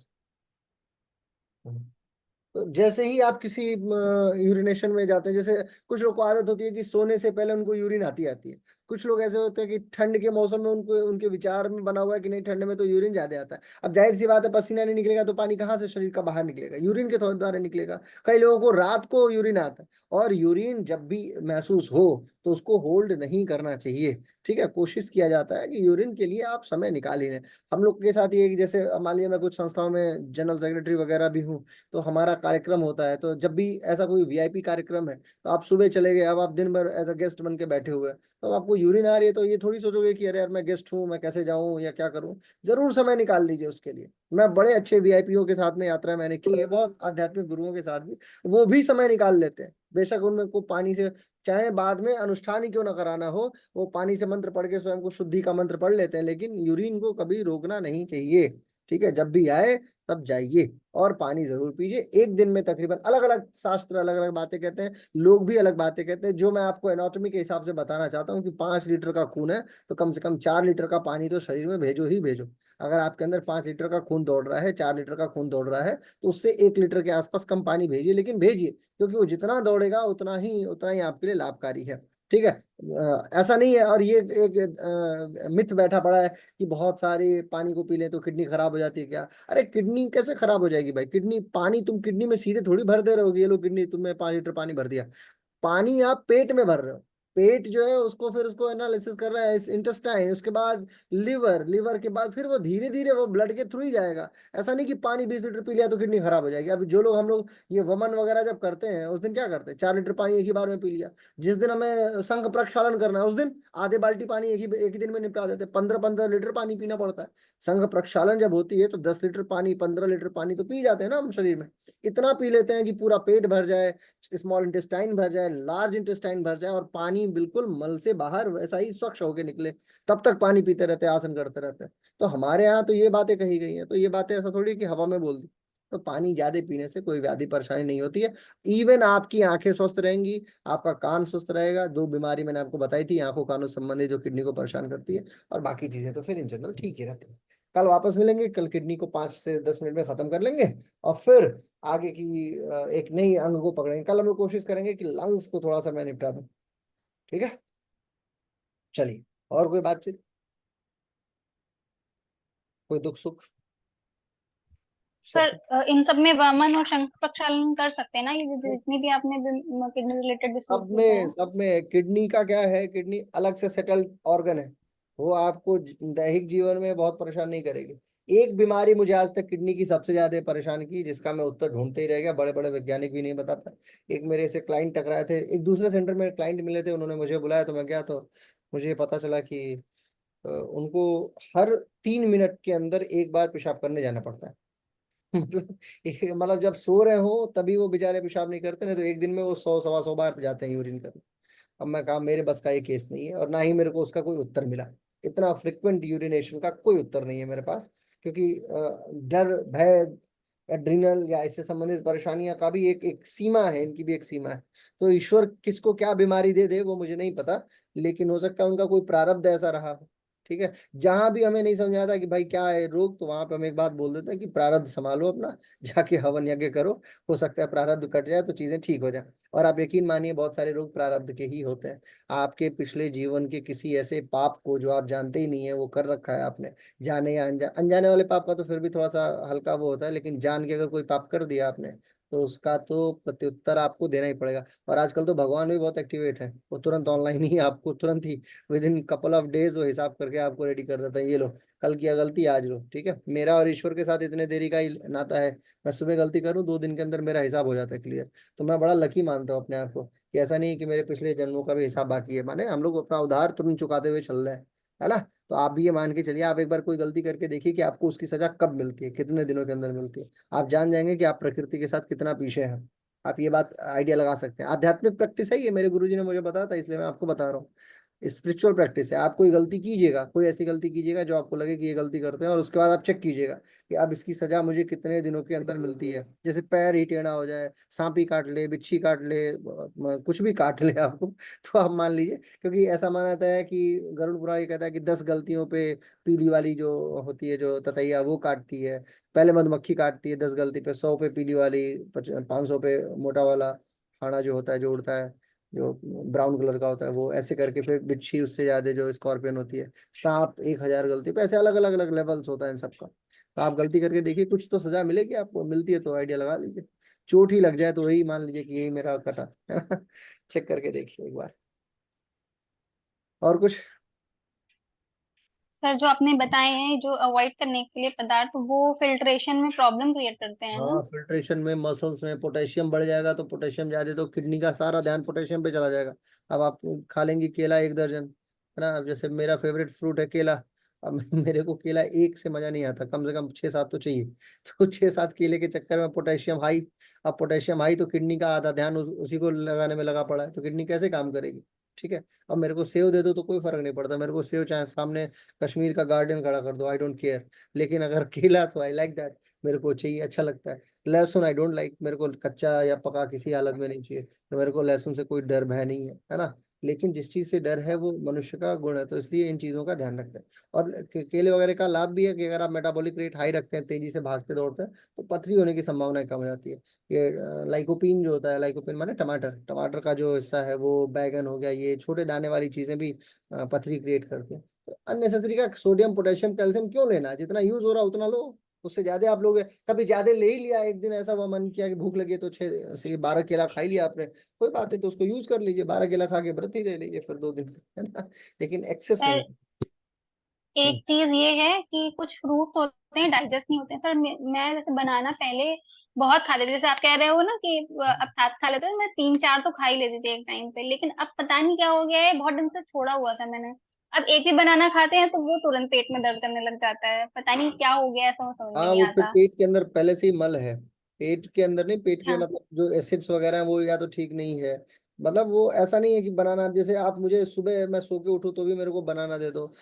तो जैसे ही आप किसी यूरिनेशन में जाते हैं, जैसे कुछ लोग को आदत होती है कि सोने से पहले उनको यूरिन आती आती है। कुछ लोग ऐसे होते हैं कि ठंड के मौसम में उनको उनके विचार में बना हुआ है कि नहीं, ठंड में तो यूरिन ज्यादा आता है। अब जाहिर सी बात है, पसीना नहीं निकलेगा तो पानी कहाँ से शरीर का बाहर निकलेगा? यूरिन के द्वारा निकलेगा। कई लोगों को रात को यूरिन आता है, और यूरिन जब भी महसूस हो तो उसको होल्ड नहीं करना चाहिए। ठीक है, कोशिश किया जाता है कि यूरिन के लिए आप समय निकाल ही लें। हम लोग के साथ ये कि जैसे मान लिया मैं कुछ संस्थाओं में जनरल सेक्रेटरी वगैरह भी हूँ, तो हमारा कार्यक्रम होता है, तो जब भी ऐसा कोई वीआईपी कार्यक्रम है तो आप सुबह चले गए, अब आप दिन भर एज अ गेस्ट बन के बैठे हुए हैं, तो आपको यूरिन आ रही है, तो ये थोड़ी सोचोगे कि अरे यार मैं गेस्ट हूँ, मैं कैसे जाऊँ या क्या करूँ। जरूर समय निकाल लीजिए उसके लिए। मैं बड़े अच्छे वीआईपीओ के साथ में यात्रा मैंने की है, बहुत आध्यात्मिक गुरुओं के साथ भी, वो भी समय निकाल लेते हैं। बेशक उनमें को पानी से, चाहे बाद में अनुष्ठान ही क्यों ना कराना हो, वो पानी से मंत्र पढ़ के स्वयं को शुद्धि का मंत्र पढ़ लेते हैं, लेकिन यूरिन को कभी रोकना नहीं चाहिए। ठीक है, जब भी आए तब जाइए, और पानी जरूर पीजिए। एक दिन में तकरीबन, अलग अलग शास्त्र अलग अलग बातें कहते हैं, लोग भी अलग बातें कहते हैं। जो मैं आपको एनाटॉमी के हिसाब से बताना चाहता हूँ कि 5 लीटर का खून है तो कम से कम 4 लीटर का पानी तो शरीर में भेजो ही भेजो। अगर आपके अंदर 5 लीटर का खून दौड़ रहा है, 4 लीटर का खून दौड़ रहा है, तो उससे 1 लीटर के आसपास कम पानी भेजिए, लेकिन भेजिए, क्योंकि वो जितना दौड़ेगा उतना ही आपके लिए लाभकारी है। ठीक है, ऐसा नहीं है। और ये एक मिथ बैठा पड़ा है कि बहुत सारे पानी को पी लें तो किडनी खराब हो जाती है। क्या? अरे किडनी कैसे खराब हो जाएगी भाई? किडनी पानी तुम किडनी में सीधे थोड़ी भर दे रहोगे, ये लो किडनी तुम्हें 5 लीटर पानी भर दिया। पानी आप पेट में भर रहे हो। पेट जो है उसको फिर उसको एनालिसिस कर रहा है इंटेस्टाइन, उसके बाद लिवर, लिवर के बाद फिर वो धीरे धीरे वो ब्लड के थ्रू ही जाएगा। ऐसा नहीं कि पानी 20 लीटर पी लिया तो किडनी खराब हो जाएगी। अब जो लोग, हम लोग ये वमन वगैरह जब करते हैं उस दिन क्या करते हैं, 4 लीटर पानी एक ही बार में पी लिया। जिस दिन हमें संघ प्रक्षालन करना है उस दिन आधे बाल्टी पानी एक ही दिन में निपटा देते हैं। 15-15 लीटर पानी पीना पड़ता है। संघ प्रक्षालन जब होती है तो 10 लीटर पानी, 15 लीटर पानी तो पी जाते हैं ना हम शरीर में। इतना पी लेते हैं कि पूरा पेट भर जाए, स्मॉल इंटेस्टाइन भर जाए, लार्ज इंटेस्टाइन भर जाए, और पानी बिल्कुल मल से बाहर वैसा ही स्वच्छ होके निकले। तब तक पानी पीते रहते हैं, आसन करते रहते हैं। तो हमारे यहाँ तो ये बातें कही गई हैं, तो ये बातें ऐसा थोड़ी कि हवा में बोल दी। तो पानी ज्यादा पीने से कोई व्याधि परेशानी नहीं होती है। इवन आपकी आंखें स्वस्थ रहेंगी, आपका कान स्वस्थ रहेगा। 2 बीमारी मैंने आपको बताई थी आंखों कानों संबंधी जो किडनी को परेशान करती है, और बाकी चीजें तो फिर इन जनरल ठीक ही रहती है। कल वापस मिलेंगे, कल किडनी को 5 से 10 मिनट में खत्म कर लेंगे, और फिर आगे की एक नई अंग को पकड़ेंगे। कल हम लोग कोशिश करेंगे कि लंग्स को थोड़ा सा मैं निपटा दूं। ठीक है, चलिए। और कोई बातचीत, कोई दुख सुख? सर इन सब में वामन और शंख प्रक्षालन कर सकते हैं ना, ये जितनी भी आपने किडनी रिलेटेड डिसीज बताया? सब में किडनी का क्या है, किडनी अलग से सेटल्ड ऑर्गन है, वो आपको दैहिक जीवन में बहुत परेशान नहीं करेगी। एक बीमारी मुझे आज तक किडनी की सबसे ज्यादा परेशान की, जिसका मैं उत्तर ढूंढते ही रह गया, बड़े बड़े वैज्ञानिक भी नहीं बता पाए। एक मेरे से क्लाइंट टकराए थे, एक दूसरे सेंटर में क्लाइंट मिले थे, उन्होंने मुझे बुलाया तो मैं गया, तो मुझे पता चला कि उनको हर 3 मिनट के अंदर एक बार पेशाब करने जाना पड़ता है। मतलब जब सो रहे हो तभी वो बेचारे पेशाब नहीं करते, नहीं तो एक दिन में वो 100-125 बार जाते हैं यूरिन करने। अब मैं कहा मेरे बस का ये केस नहीं है, और ना ही मेरे को उसका कोई उत्तर मिला। इतना फ्रिक्वेंट यूरिनेशन का कोई उत्तर नहीं है मेरे पास, क्योंकि डर, भय, एड्रिनल या इससे संबंधित परेशानियां का भी एक एक सीमा है, इनकी भी एक सीमा है। तो ईश्वर किसको क्या बीमारी दे दे वो मुझे नहीं पता, लेकिन हो सकता है उनका कोई प्रारब्ध ऐसा रहा हो। ठीक है। जहां भी हमें नहीं समझ आता कि भाई क्या है रोग, तो वहां पे हम एक बात बोल देते हैं कि प्रारब्ध संभालो अपना, जाके हवन यज्ञ करो, हो सकता है प्रारब्ध कट जाए तो चीजें ठीक हो जाए। और आप यकीन मानिए बहुत सारे रोग प्रारब्ध के ही होते हैं। आपके पिछले जीवन के किसी ऐसे पाप को जो आप जानते ही नहीं है वो कर रखा है आपने, जाने या अनजाने वाले पाप का तो फिर भी थोड़ा सा हल्का वो होता है, लेकिन जान के अगर कोई पाप कर दिया आपने तो उसका तो प्रत्युत्तर आपको देना ही पड़ेगा। और आजकल तो भगवान भी बहुत एक्टिवेट है, वो तुरंत ऑनलाइन ही आपको तुरंत ही within couple of days वो हिसाब करके आपको रेडी कर देता है, ये लो कल किया गलती आज लो, ठीक है। मेरा और ईश्वर के साथ इतने देरी का ही नाता है, मैं सुबह गलती करूं 2 दिन के अंदर मेरा हिसाब हो जाता है क्लियर। तो मैं बड़ा लकी मानता हूँ अपने आप को कि ऐसा नहीं है कि मेरे पिछले जन्मों का भी हिसाब बाकी है, माने हम लोग अपना उधार तुरंत चुकाते हुए चल रहे हैं, है ना। तो आप भी ये मान के चलिए, आप एक बार कोई गलती करके देखिए कि आपको उसकी सजा कब मिलती है, कितने दिनों के अंदर मिलती है। आप जान जाएंगे कि आप प्रकृति के साथ कितना पीछे हैं। आप ये बात आइडिया लगा सकते हैं। आध्यात्मिक प्रैक्टिस है ये, मेरे गुरुजी ने मुझे बताया था इसलिए मैं आपको बता रहा हूँ। स्पिरिचुअल प्रैक्टिस है। आप कोई गलती कीजिएगा, कोई ऐसी गलती कीजिएगा जो आपको लगे कि ये गलती करते हैं, और उसके बाद आप चेक कीजिएगा कि अब इसकी सजा मुझे कितने दिनों के अंदर मिलती है। जैसे पैर ही टेढ़ा हो जाए, सांप ही काट ले, बिच्छी काट ले, कुछ भी काट ले आपको, तो आप मान लीजिए, क्योंकि ऐसा माना जाता है कि गरुड़ पुराण ये कहता है कि 10 गलतियों पे पीली वाली जो होती है जो ततैया वो काटती है, पहले मधुमक्खी काटती है 10 गलती पे, 100 पे पीली वाली, 500 पे मोटा वाला खाना जो होता है जो उड़ता है जो ब्राउन कलर का होता है वो, ऐसे करके फिर बिच्छी उससे ज्यादा जो स्कॉर्पियन होती है, सांप 1000 गलती पे, ऐसे अलग अलग अलग लेवल्स होता है इन सबका। तो आप गलती करके देखिए, कुछ तो सजा मिलेगी आपको, मिलती है तो आइडिया लगा लीजिए। चोट ही लग जाए तो वही मान लीजिए कि यही मेरा कटा है ना। चेक करके देखिए एक बार। और कुछ? सर जो आपने बताए हैं जो अवॉइड करने के लिए पदार्थ, वो फिल्ट्रेशन में प्रॉब्लम क्रिएट करते हैं हाँ, ना। फिल्ट्रेशन में, मसल्स में पोटेशियम बढ़ जाएगा, तो पोटेशियम ज्यादा तो किडनी का सारा ध्यान पोटेशियम पे चला जाएगा। अब आप खा लेंगे केला 1 दर्जन, है ना। अब जैसे मेरा फेवरेट फ्रूट है केला, अब मेरे को केला एक से मजा नहीं आता, कम से कम 6-7 तो चाहिए। तो 6-7 केले के चक्कर में पोटेशियम हाई। अब पोटेशियम हाई तो किडनी का आधा ध्यान उसी को लगाने में लगा पड़ा है, तो किडनी कैसे काम करेगी, ठीक है। अब मेरे को सेव दे दो तो कोई फर्क नहीं पड़ता, मेरे को सेव चाहे सामने कश्मीर का गार्डन खड़ा कर दो, आई डोंट केयर। लेकिन अगर केला तो आई लाइक दैट, मेरे को चाहिए, अच्छा लगता है। लहसुन आई डोंट लाइक, मेरे को कच्चा या पका किसी हालत में नहीं चाहिए, तो मेरे को लहसुन से कोई डर भय नहीं है ना। लेकिन जिस चीज से डर है वो मनुष्य का गुण है, तो इसलिए इन चीजों का ध्यान रखते हैं। और केले वगैरह का लाभ भी है कि अगर आप मेटाबॉलिक रेट हाई रखते हैं, तेजी से भागते दौड़ते हैं, तो पथरी होने की संभावना कम हो जाती है। ये लाइकोपीन जो होता है, लाइकोपीन माने टमाटर, टमाटर का जो हिस्सा है वो, बैगन हो गया, ये छोटे दाने वाली चीजें भी पथरी क्रिएट करती है। तो अननेसेसरी का सोडियम पोटेशियम कैल्शियम क्यों लेना, जितना यूज हो रहा है उतना लो, उससे ज्यादा आप लोग कभी ज्यादा ले ही लिया, एक दिन ऐसा हुआ मन किया कि भूख लगी है, तो 6 से 12 केला खा ही लिया आपने, कोई बात है, तो उसको यूज कर लीजिए, 12 केला खा के व्रत ही रह लीजिए फिर 2 दिन, है ना। लेकिन एक्सेस नहीं। सर एक चीज ये है कि कुछ फ्रूट्स होते हैं डाइजेस्ट नहीं होते हैं। सर मैं जैसे बनाना पहले बहुत खाते थे, जैसे आप कह रहे हो ना कि अब 7 खा लेते हैं, मैं 3-4 तो खा ही लेती थी एक टाइम पे, लेकिन अब पता नहीं क्या हो गया है, बहुत दिन से छोड़ा हुआ था मैंने। अब एक भी बनाना खाते हैं तो वो तुरंत पेट में दर्द करने लग जाता है, पता नहीं क्या हो गया, ऐसा समझ में हाँ, नहीं वो फिर आता। पेट के अंदर पहले से ही मल है, पेट के अंदर नहीं, पेट के अच्छा। मतलब जो एसिड्स वगैरह हैं वो या तो ठीक नहीं है। मतलब वो ऐसा नहीं है कि बनाना, अब जैसे आप मुझे सुबह मैं सो के उठूं तो भी मेरे को बनाना दे दो,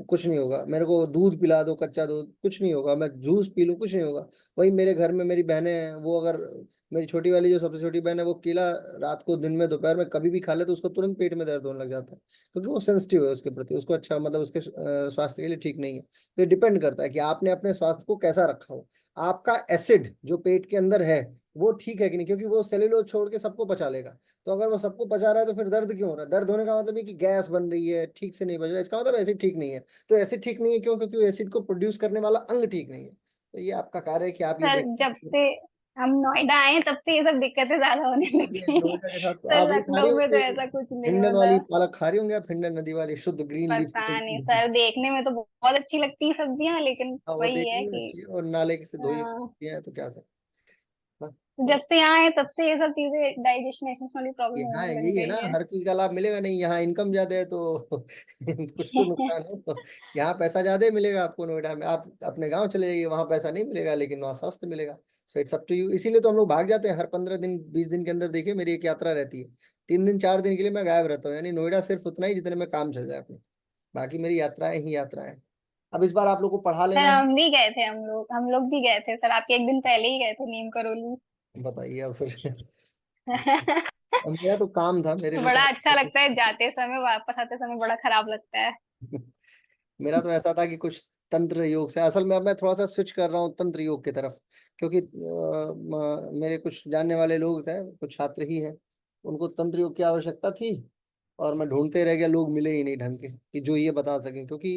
कुछ नहीं होगा। मेरे को दूध पिला दो, कच्चा दूध, कुछ नहीं होगा। मैं जूस पी लूं, कुछ नहीं होगा। वही मेरे घर में मेरी बहनें हैं, वो अगर, मेरी छोटी वाली जो सबसे छोटी बहन है, वो केला रात को, दिन में, दोपहर में कभी भी खा ले तो उसको तुरंत पेट में दर्द होने लग जाता है, क्योंकि वो सेंसिटिव है उसके प्रति, उसको अच्छा मतलब उसके स्वास्थ्य के लिए ठीक नहीं है। तो ये डिपेंड करता है कि आपने अपने स्वास्थ्य को कैसा रखा हो। आपका एसिड जो पेट के अंदर है वो ठीक है कि नहीं, क्योंकि वो सेलुलोज छोड़ के सबको पचा लेगा। तो अगर वो सबको पचा रहा है तो फिर दर्द क्यों हो रहा है? दर्द होने का मतलब है कि गैस बन रही है, ठीक से नहीं बच रहा है, इसका मतलब एसिड ठीक नहीं है। तो एसिड ठीक नहीं है क्यों? क्योंकि एसिड को प्रोड्यूस करने वाला अंग ठीक नहीं है। तो ये आपका कार्य है कि आप ये सर देखें। जब से हम नोएडा आए तब से ये सब दिक्कतें ज्यादा होने ये लगी हैं। नोएडा के साथ तो सर आप वो खा रहे लखनऊ में तो होंगे, ऐसा कुछ नहीं हिंडन होता। वाली पालक खा रहे होंगे आप, हिंडन नदी वाली शुद्ध ग्रीन पता नहीं लीफ। सर, देखने में तो बहुत अच्छी लगती है सब्जियां, लेकिन हाँ, वो वही देखने है में कि अच्छी है, और नाले से धोई हाँ, हुई है तो क्या करें। हाँ, जब तो से यहाँ आए तब से ये सब चीजें डाइजेशन वाली प्रॉब्लम यहाँ होने लग यही है ना, गई है। हर चीज का लाभ मिलेगा नहीं, यहाँ इनकम ज्यादा है तो कुछ तो नुकसान हो। यहाँ पैसा ज्यादा मिलेगा आपको नोएडा में, आप अपने गांव चले जाइए, वहां पैसा नहीं मिलेगा लेकिन वहाँ स्वास्थ्य मिलेगा। So it's up to you. इसीलिए तो हम लोग भाग जाते हैं, हर 15 दिन 20 दिन के अंदर देखिए मेरी एक यात्रा रहती है, 3 दिन 4 दिन के लिए मैं गायब रहता हूँ, यानी नोएडा सिर्फ उतना ही जितने में काम चल जाए अपने, बाकी मेरी यात्राएं ही यात्राएं। अब इस बार आप लोग को पढ़ा सर लेना है। हम भी गए थे, हम लोग भी गए थे सर, आपके एक दिन पहले ही गए थे नीम करोली। बताइए अब फिर। अब मेरा तो काम था, मेरे लिए बड़ा अच्छा तो लगता है, जाते समय वापस आते समय बड़ा खराब लगता है। मेरा तो ऐसा था कि कुछ तंत्र योग से, असल में अब मैं थोड़ा सा स्विच कर रहा हूँ तंत्र योग की तरफ, क्योंकि मेरे कुछ जानने वाले लोग थे, कुछ छात्र ही हैं, उनको तंत्र योग की आवश्यकता थी, और मैं ढूंढते रह गया, लोग मिले ही नहीं ढंग के कि जो ये बता सकें, क्योंकि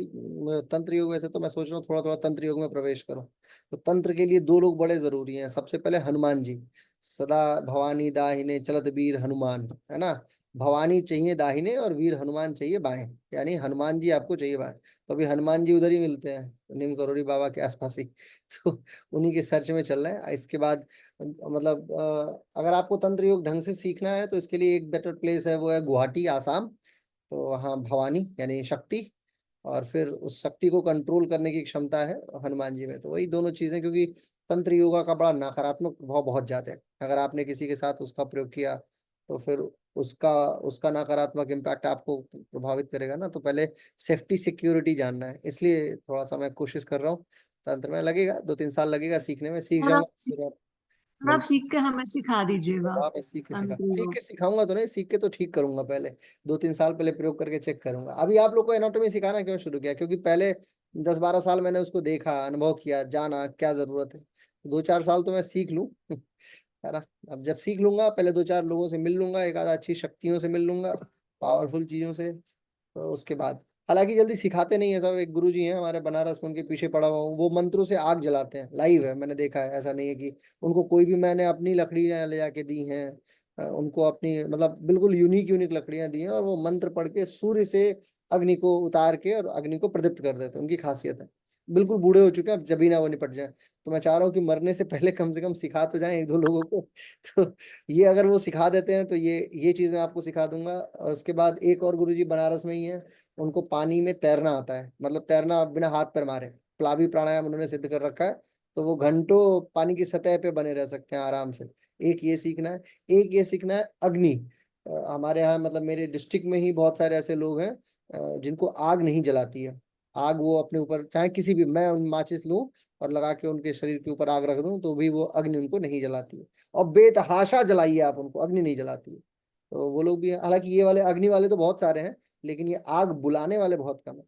तंत्र योग, वैसे तो मैं सोच रहा हूँ थोड़ा थोड़ा तंत्र योग में प्रवेश करूं। तो तंत्र के लिए दो लोग बड़े जरूरी हैं। सबसे पहले हनुमान जी, सदा भवानी दाहिने चलत वीर हनुमान, है ना। भवानी चाहिए दाहिने और वीर हनुमान चाहिए बाएं, यानी हनुमान जी आपको चाहिए बाएं। तो अभी हनुमान जी उधर ही मिलते हैं, नीम करोड़ी बाबा के आसपास ही। तो उन्हीं के सर्च में चल रहे हैं। इसके बाद मतलब अगर आपको तंत्र योग ढंग से सीखना है तो इसके लिए एक बेटर प्लेस है, वो है गुवाहाटी, आसाम। तो वहाँ भवानी यानी शक्ति, और फिर उस शक्ति को कंट्रोल करने की क्षमता है हनुमान जी में। तो वही दोनों चीजें, क्योंकि तंत्र योगा का बड़ा नकारात्मक प्रभाव बहुत ज्यादा है। अगर आपने किसी के साथ उसका प्रयोग किया तो फिर उसका उसका नकारात्मक इम्पैक्ट आपको प्रभावित करेगा ना। तो पहले सेफ्टी सिक्योरिटी जानना है, इसलिए थोड़ा सा मैं कोशिश कर रहा हूँ। तंत्र में लगेगा 2-3 साल लगेगा सीखने में, सीख और जाऊंगा। आप सीख के हमें सिखा दीजिएगा हाँ, मैं तंत्र सीख योग। के सिखाऊंगा तो नहीं, सीख के तो ठीक करूंगा, पहले 2-3 साल पहले प्रयोग करके चेक करूंगा। अभी आप लोग को एनाटॉमी सिखाना क्यों शुरू किया? क्योंकि पहले 10-12 साल मैंने उसको देखा, अनुभव किया, जाना क्या जरूरत है। 2-4 साल तो मैं सीख लूं है ना। अब जब सीख लूंगा, पहले 2-4 लोगों से मिल लूंगा, एक आध अच्छी शक्तियों से मिल लूंगा, पावरफुल चीजों से। तो उसके बाद, हालांकि जल्दी सिखाते नहीं है सब। एक गुरुजी हैं हमारे बनारस में, उनके पीछे पड़ा हुआ हूँ, वो मंत्रों से आग जलाते हैं, लाइव है, मैंने देखा है। ऐसा नहीं है कि उनको कोई भी, मैंने अपनी लकड़ियां ले जाके दी हैं, उनको अपनी मतलब बिल्कुल यूनिक यूनिक लकड़ियां दी हैं, और वो मंत्र पढ़ के सूर्य से अग्नि को उतार के और अग्नि को प्रदीप्त कर देते हैं। उनकी खासियत है। बिल्कुल बूढ़े हो चुके हैं, अब जब भी ना वो निपट जाए। तो मैं चाह रहा हूँ कि मरने से पहले कम से कम सिखा तो जाए 1-2 लोगों को। तो ये अगर वो सिखा देते हैं तो ये चीज मैं आपको सिखा दूंगा। और उसके बाद एक और गुरुजी बनारस में ही है, उनको पानी में तैरना आता है, मतलब तैरना बिना हाथ पैर मारे, प्लावी प्राणायाम उन्होंने सिद्ध कर रखा है। तो वो घंटों पानी की सतह पे बने रह सकते हैं आराम से। एक ये सीखना है। एक ये सीखना है अग्नि। हमारे यहाँ मतलब मेरे डिस्ट्रिक्ट में ही बहुत सारे ऐसे लोग हैं जिनको आग नहीं जलाती है। आग वो अपने ऊपर, चाहे किसी भी, मैं उन माचिस लूं और लगा के उनके शरीर के ऊपर आग रख दूं तो भी वो अग्नि उनको नहीं जलाती है। और बेतहाशा जलाइए आप उनको, अग्नि नहीं जलाती है। तो वो लोग भी हैं। हालांकि ये वाले अग्नि वाले तो बहुत सारे हैं, लेकिन ये आग बुलाने वाले बहुत कम है।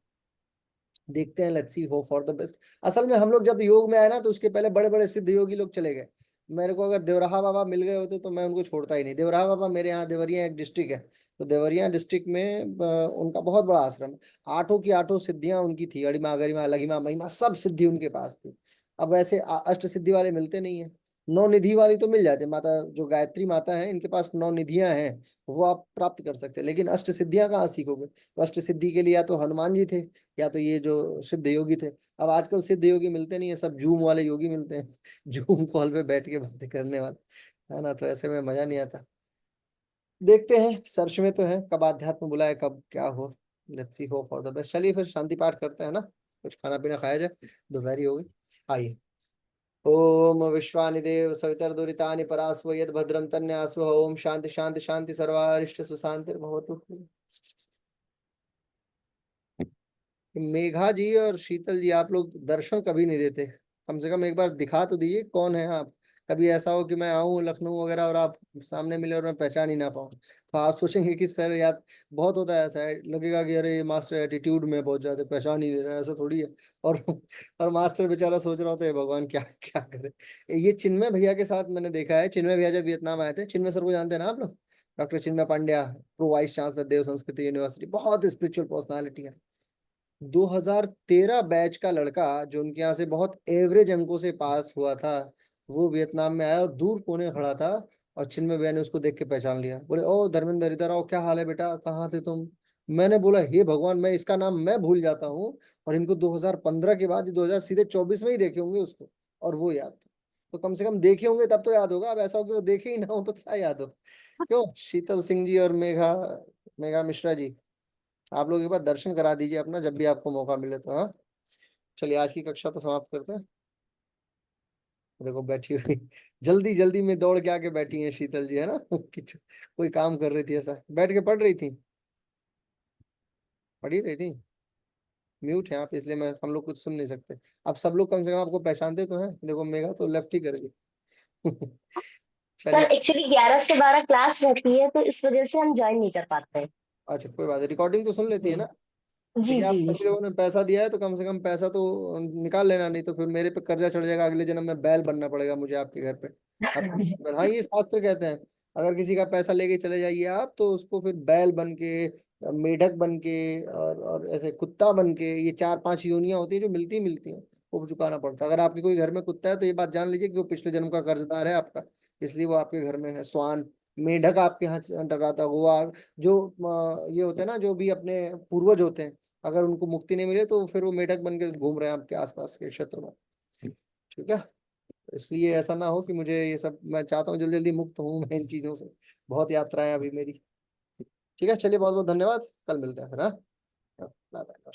देखते हैं, let's see, hope for the best. असल में हम लोग जब योग में आए ना, तो उसके पहले बड़े बड़े सिद्ध योगी लोग चले गए। मेरे को अगर देवराहा बाबा मिल गए होते तो मैं उनको छोड़ता ही नहीं। देवराहा बाबा मेरे यहाँ, देवरिया एक डिस्ट्रिक्ट है, तो देवरिया डिस्ट्रिक्ट में उनका बहुत बड़ा आश्रम है। 8 की 8 सिद्धियां उनकी थी, अड़िमा गरिमा लघिमा महिमा सब सिद्धि उनके पास थी। अब वैसे अष्ट सिद्धि वाले मिलते नहीं है। 9 निधि वाली तो मिल जाते, माता जो गायत्री माता है इनके पास 9 निधियां हैं, वो आप प्राप्त कर सकते हैं। लेकिन अष्ट सिद्धियां कहाँ सीखोगे? तो अष्ट सिद्धि के लिए या तो हनुमान जी थे, या तो ये जो सिद्ध योगी थे। अब आजकल सिद्ध योगी मिलते नहीं है, सब जूम वाले योगी मिलते हैं। जूम कॉल पे बैठ के बातें करने वाले, है ना। तो ऐसे में मजा नहीं आता। देखते हैं, सर्च में तो है, कब आध्यात्म बुलाए, कब क्या हो। Let's see, hope for the best. चलिए फिर शांति पाठ करते हैं ना, कुछ खाना पीना खाया जाए, दोपहरी हो गई। आइए। ओम विश्वानिदेव सवितर्दुरितानि परास्व यद भद्रम तन्यास्व। ओम शांति शांति शांति सर्वारिष्ट सुशांतिर्भवतु। मेघा जी और शीतल जी, आप लोग दर्शन कभी नहीं देते, कम से कम एक बार दिखा तो दीजिए कौन है आप। कभी ऐसा हो कि मैं आऊं लखनऊ वगैरह और आप सामने मिले और मैं पहचान ही ना पाऊं, तो आप सोचेंगे कि सर यार, बहुत होता है ऐसा है, लगेगा कि अरे ये मास्टर एटीट्यूड में बहुत ज्यादा पहचान ही नहीं रहा है, ऐसा थोड़ी है। और और मास्टर बेचारा सोच रहा होता है भगवान क्या क्या करे। ये चिन्मय भैया के साथ मैंने देखा है। चिन्मय भैया जब वियतनाम आए थे, चिन्मय सर को जानते हैं ना आप लोग? डॉक्टर चिन्मय पांड्या, प्रो वाइस चांसलर देव संस्कृति यूनिवर्सिटी, बहुत स्पिरिचुअल पर्सनालिटी है। 2013 बैच का लड़का जो उनके यहाँ से बहुत एवरेज अंकों से पास हुआ था, वो वियतनाम में आया और दूर कोने खड़ा था, और चिन्मय भैया ने उसको देख के पहचान लिया। बोले, ओ धर्मेंद्र इधर आओ, क्या हाल है बेटा, कहाँ थे तुम? मैंने बोला, हे भगवान, मैं इसका नाम मैं भूल जाता हूँ, और इनको 2015 के बाद 2000 सीधे 24 में ही देखे होंगे उसको, और वो याद था। तो कम से कम देखे होंगे तब तो याद होगा। अब ऐसा हो कि वो देखे ही ना हो तो क्या याद हो। क्यों शीतल सिंह जी और मेघा मेघा मिश्रा जी, आप लोग एक बार दर्शन करा दीजिए अपना, जब भी आपको मौका मिले तो। हाँ, चलिए आज की कक्षा तो समाप्त करते हैं। देखो बैठी हुई, जल्दी जल्दी में दौड़ के आके बैठी है शीतल जी, है ना। कोई काम कर रही थी, ऐसा बैठ के पढ़ रही थी, पढ़ ही रही थी। म्यूट है आप, इसलिए मैं हम लोग कुछ सुन नहीं सकते। अब सब लोग कम से कम आपको पहचानते तो हैं। देखो मेघा तो लेफ्ट ही करेगी। सर चलिए, एक्चुअली 11 से 12 क्लास रहती है तो इस वजह से हम ज्वाइन नहीं कर पाते हैं। अच्छा कोई बात है, रिकॉर्डिंग तो सुन लेती है जी ना? जी देखिए, आप जी सभी लोगों ने पैसा दिया है तो कम से कम पैसा तो निकाल लेना, नहीं तो फिर मेरे पे कर्जा चढ़ जाएगा, अगले जन्म में बैल बनना पड़ेगा मुझे आपके घर पे। हाँ, ये शास्त्र कहते हैं, अगर किसी का पैसा लेके चले जाइए आप तो उसको फिर बैल बन के, मेढक बन के, और ऐसे कुत्ता बन के, ये 4-5 योनियां होती है जो मिलती हैं, वो चुकाना पड़ता है। अगर आपके कोई घर में कुत्ता है तो ये बात जान लीजिए कि वो पिछले जन्म का कर्जदार है आपका, इसलिए वो आपके घर में है। स्वान, मेढक आपके यहाँ डर रहा था, वो जो ये होते हैं ना, जो भी अपने पूर्वज होते हैं, अगर उनको मुक्ति नहीं मिले तो फिर वो मेढक बन के घूम रहे हैं आपके आसपास के क्षेत्र में। ठीक है, इसलिए ऐसा ना हो कि मुझे ये सब, मैं चाहता हूँ जल्दी जल्दी मुक्त हूँ मैं इन चीजों से, बहुत यात्राएं अभी मेरी। ठीक है, चलिए, बहुत बहुत धन्यवाद, कल मिलते हैं फिर। हाँ, बाय बाय।